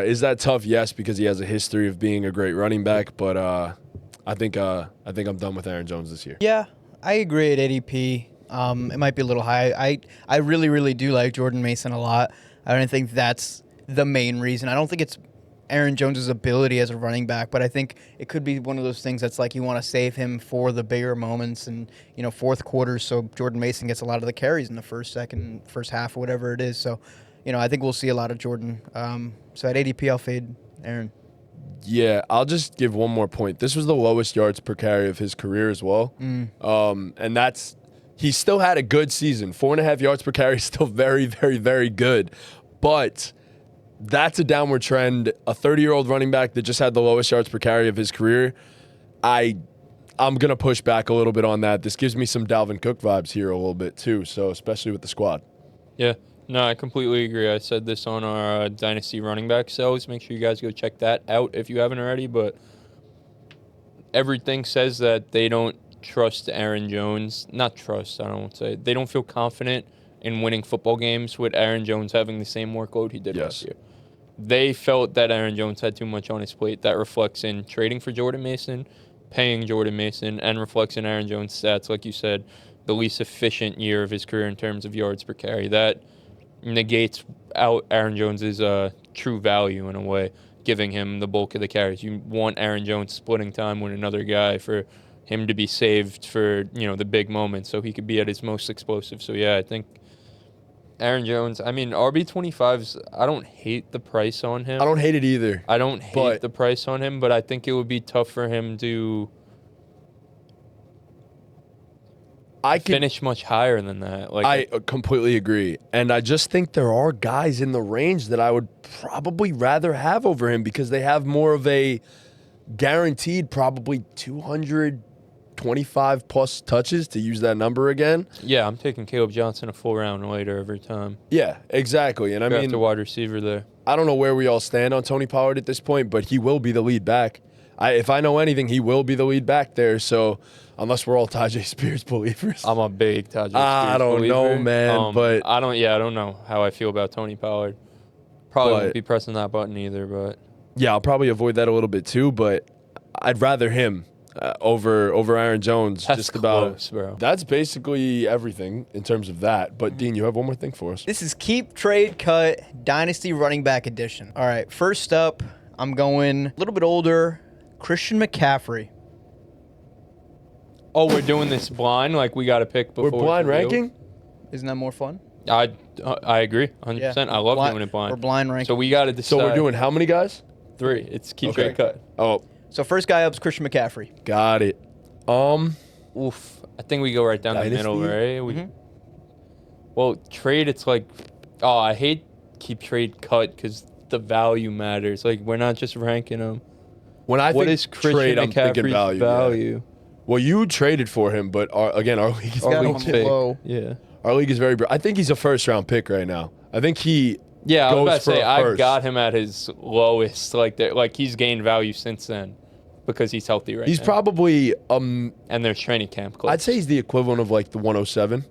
Is that tough? Yes, because he has a history of being a great running back, but I think I'm done with Aaron Jones this year. Yeah, I agree at ADP. It might be a little high. I really, really do like Jordan Mason a lot. I don't think that's the main reason. I don't think it's Aaron Jones' ability as a running back, but I think it could be one of those things that's like you want to save him for the bigger moments and, fourth quarters, so Jordan Mason gets a lot of the carries in the first half, or whatever it is. So, I think we'll see a lot of Jordan. So at ADP, I'll fade Aaron. Yeah, I'll just give one more point. This was the lowest yards per carry of his career as well. And he still had a good season. 4.5 yards per carry is still very, very, very good. But that's a downward trend. A 30-year-old running back that just had the lowest yards per carry of his career, I'm going to push back a little bit on that. This gives me some Dalvin Cook vibes here a little bit too, so especially with the squad. Yeah. No, I completely agree. I said this on our Dynasty running back sales. Make sure you guys go check that out if you haven't already. But everything says that they don't trust Aaron Jones. Not trust, I don't say. They don't feel confident in winning football games with Aaron Jones having the same workload he did last year. They felt that Aaron Jones had too much on his plate. That reflects in trading for Jordan Mason, paying Jordan Mason, and reflects in Aaron Jones' stats. Like you said, the least efficient year of his career in terms of yards per carry. That negates out Aaron Jones' true value in a way, giving him the bulk of the carries. You want Aaron Jones splitting time with another guy for him to be saved for, the big moments so he could be at his most explosive. So, yeah, I think Aaron Jones, RB25s, I don't hate the price on him. I don't hate it either. I don't hate the price on him, but I think it would be tough for him to finish much higher than that. I completely agree. And I just think there are guys in the range that I would probably rather have over him because they have more of a guaranteed probably 225 plus touches, to use that number again. Yeah, I'm taking Kaleb Johnson a full round later every time. Yeah, exactly. And I mean, the wide receiver there. I don't know where we all stand on Tony Pollard at this point, but he will be the lead back. If I know anything, he will be the lead back there. So unless we're all Tajay Spears believers. I'm a big Tajay Spears I don't believer. know, man. But I don't know how I feel about Tony Pollard. Probably won't be pressing that button either, but yeah, I'll probably avoid that a little bit too, but I'd rather him over Aaron Jones. That's just about close, bro. That's basically everything in terms of that. But Dean, you have one more thing for us. This is Keep Trade Cut Dynasty Running Back Edition. All right, first up, I'm going a little bit older, Christian McCaffrey. Oh, we're doing this blind. Like we got to pick before. We're blind it's revealed? ranking? Isn't that more fun? I agree, 100%. I love doing it blind. We're blind ranking. So we got to decide. So we're doing how many guys? 3. It's keep Okay. trade cut. Oh, So first guy up is Christian McCaffrey. got it. Oof. I think we go right down the middle, Dynasty? right? Well, trade. It's like, oh, I hate keep trade cut because the value matters. Like we're not just ranking them. When I What think is Christian trade, I'm thinking McCaffrey's value. Yeah. value? Well, you traded for him, but again, our league is got very him big. pick. low. Yeah. Our league is very. I think he's a first-round pick right now. I think he. Yeah, I was goes about to for say a I first. got him at his lowest. Like he's gained value since then because he's healthy right He's now. probably. And there's training camp. Close. I'd say he's the equivalent of like the 107.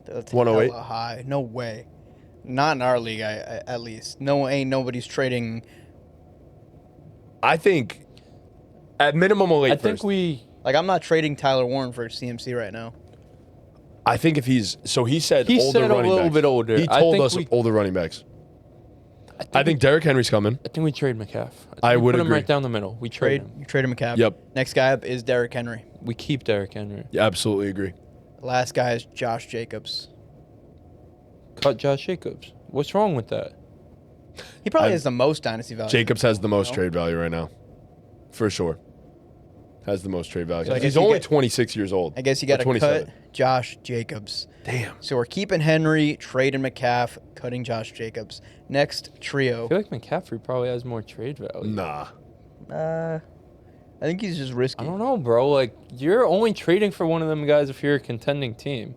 That's 108? hella high. No way. Not in our league, at least. Ain't nobody's trading. I think, at minimum, a late I think first. Like, I'm not trading Tyler Warren for CMC right now. I think if he's he said He older said a running little backs. bit older. He I told think us we- older running backs. I think Derrick Henry's coming. I think we trade McCaff. I we would put him agree. right down the middle. We trade him. You trade him McCaffrey. Yep. Next guy up is Derrick Henry. We keep Derrick Henry. Yeah, absolutely agree. Last guy is Josh Jacobs. Cut Josh Jacobs. What's wrong with that? He probably I- has the most dynasty value. Jacobs has the most No? trade value right now, for sure. Has the most trade value. So I guess He's you only get- 26 years old. I guess you Or got to 27. cut Josh Jacobs. Damn. So we're keeping Henry, trading McCaff, cutting Josh Jacobs. Next trio. I feel like McCaffrey probably has more trade value. Nah. I think he's just risky. I don't know, bro. Like you're only trading for one of them guys if you're a contending team.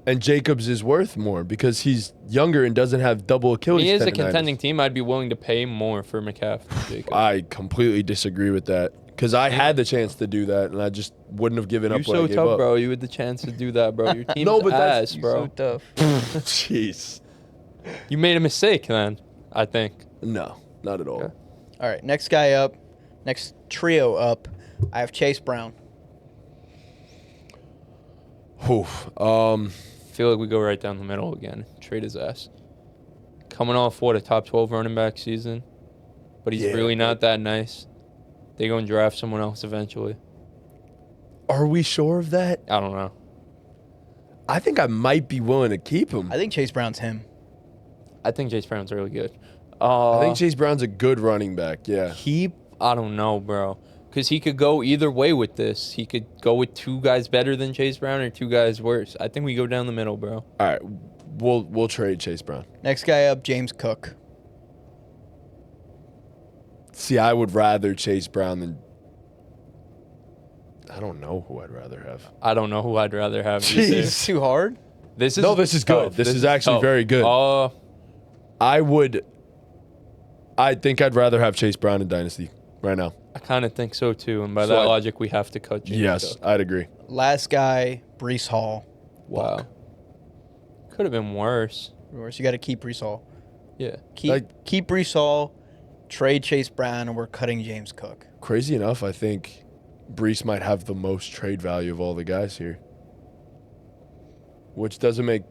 And Jacobs is worth more because he's younger and doesn't have double Achilles He is a tendonitis. contending team. I'd be willing to pay more for McCaffrey. than Jacobs. I completely disagree with that because I had the chance to do that and I just wouldn't have given You're up what I so gave tough, up. bro. You had the chance to do that, bro. Your team's No, but that's- ass, He's bro. so tough. Jeez. You made a mistake then, I think. No, not at all. Okay. All right, next guy up, next trio up, I have Chase Brown. Oof. Feel like we go right down the middle again. Trade his ass. Coming off a top 12 running back season, but he's Yeah, really not that nice. They go and draft someone else eventually. Are we sure of that? I don't know. I think I might be willing to keep him. I think Chase Brown's him. I think Chase Brown's really good. I think Chase Brown's a good running back. Yeah. I don't know, bro. Because he could go either way with this. He could go with 2 guys better than Chase Brown or 2 guys worse. I think we go down the middle, bro. All right. We'll trade Chase Brown. Next guy up, James Cook. See, I would rather Chase Brown than. I don't know who I'd rather have. I don't know who I'd rather have. Jeez. This Is is, too hard? this is No, this is good. tough. This is actually tough. very good. I think I'd rather have Chase Brown in Dynasty right now. I kind of think so too. And by So that I- logic, we have to cut James Yes, Cook. I'd agree. Last guy, Breece Hall. Wow. Could have been worse. So you got to keep Breece Hall. Yeah. Keep Breece Hall, trade Chase Brown, and we're cutting James Cook. Crazy enough, I think Breece might have the most trade value of all the guys here, which doesn't make.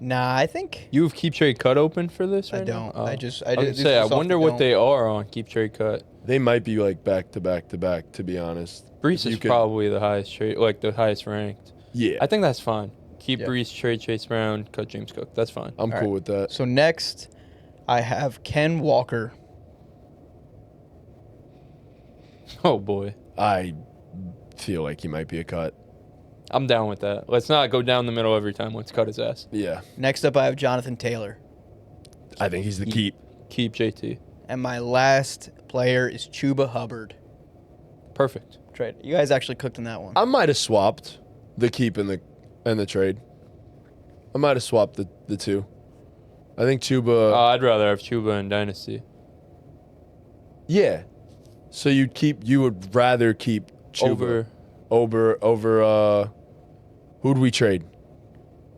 Nah, I think You have Keep Trade Cut open for this I right don't. now? I just I was gonna this say, I is off wonder the what dome. they are on Keep Trade Cut. They might be like back to back to back. To be honest, Breece You is could- probably the highest trade, like the highest ranked. Yeah, I think that's fine. Keep Yeah. Breece, trade Chase Brown, cut James Cook. That's fine. I'm All cool right. with that. So next, I have Ken Walker. Oh boy, I feel like he might be a cut. I'm down with that. Let's not go down the middle every time. Let's cut his ass. Yeah, Next up, I have Jonathan Taylor. I think he's the keep. Keep JT. And my last player is Chuba Hubbard. Perfect. Trade. You guys actually cooked in that one. I might have swapped the keep and the trade. I might have swapped the two. I think Chuba. I'd rather have Chuba in Dynasty. Yeah. So you would rather keep Chuba over who'd we trade?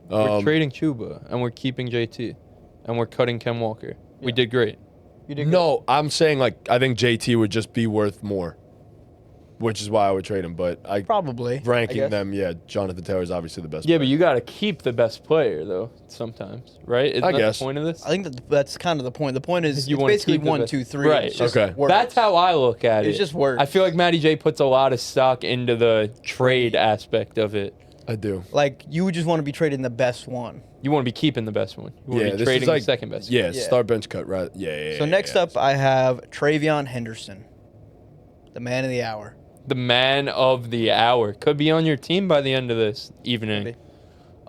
We're trading Chuba and we're keeping JT and we're cutting Ken Walker. We did great. You did No, I'm saying like I think JT would just be worth more. which is why I would trade him. But Probably. I ranking guess. them, yeah, Jonathan Taylor is obviously the best. Yeah, player. but you got to keep the best player though. Sometimes, right? Isn't I that guess. the point of this? I think that's kind of the point. The point is You it's wanna basically keep the 1, best- 2, 3. Right. It's just Okay. words. That's how I look at it. It's just words. I feel like Matty J puts a lot of stock into the trade aspect of it. I do. Like, you would just want to be trading the best one. You want to be keeping the best one. You want Yeah, to be this trading is like the second best. Yeah, one. Yeah. start bench cut. Right. Yeah. So next up, I have Travion Henderson, the man of the hour. The man of the hour could be on your team by the end of this evening. Maybe.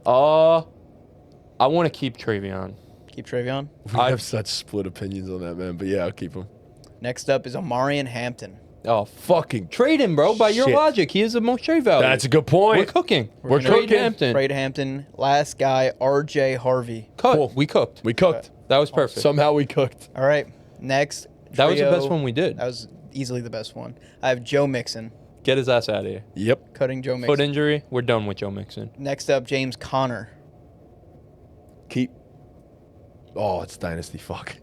I want to keep Travion. Keep Travion. We I- have such split opinions on that, man. But yeah, I'll keep him. Next up is Omarion Hampton. Oh, Fucking. trade him, bro. By your Shit. logic, he is the most trade value. That's a good We're point. cooking. We're gonna cooking. Hampton. Trade Hampton. Last guy, R.J. Harvey. Cut. Cool. We cooked. We cooked. That was perfect. Somehow we cooked. All right. Next. That was the trio- best one we did. That was easily the best one. I have Joe Mixon. Get his ass out of here. Yep. Cutting Joe Mixon. Foot injury. We're done with Joe Mixon. Next up, James Conner. Keep. Oh, it's dynasty. Fuck.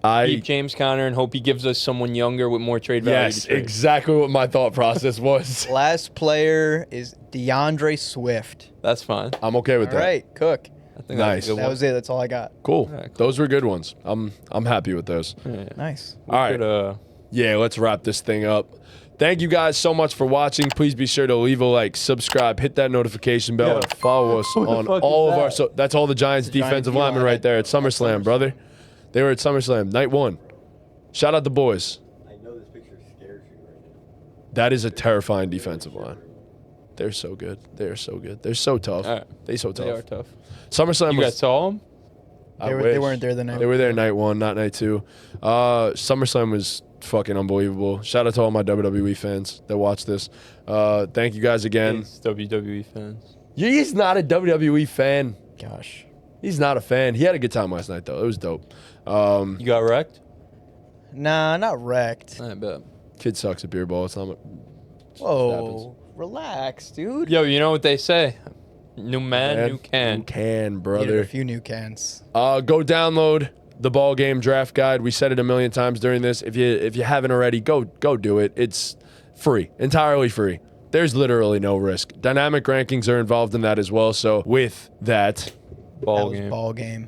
I Keep James Conner and hope he gives us someone younger with more trade value. yes, to trade. exactly what my thought process was. Last player is DeAndre Swift. That's fine. I'm okay with All that. right, Cook. I think Nice. that's a good That one. was it. That's all I got. Cool. Yeah, cool. Those were good ones. I'm happy with those. Yeah. Nice. We All right. could, Yeah, let's wrap this thing up. Thank you guys so much for watching. Please be sure to leave a like, subscribe, hit that notification bell, Yeah. and follow us Who the on fuck all is of our. that? So that's all the Giants The Giant defensive D-line linemen right there at SummerSlam, brother. They were at SummerSlam, night 1. Shout out the boys. I know this picture scares you right now. That is a terrifying defensive line. They're so good. They're so good. They're so tough. All right. They so they are tough. tough. SummerSlam You was. guys saw him? I They wish. weren't there the night. They were there night 1, not night 2. SummerSlam was fucking unbelievable. Shout out to all my WWE fans that watch this. Thank you guys again. It's WWE fans. He's not a WWE fan. Gosh. He's not a fan. He had a good time last night, though. It was dope. You got wrecked? Nah, not wrecked. I bet. Kid sucks at beer ball. It's not. Whoa. Relax, dude. Yo, you know what they say? New man, new You can. can, Needed a brother. few new cans. Go download the BallGame draft guide. We said it a million times during this. If you haven't already, go do it. It's free, entirely free. There's literally no risk. Dynamic rankings are involved in that as well. So with that, Ball That was game. ball game.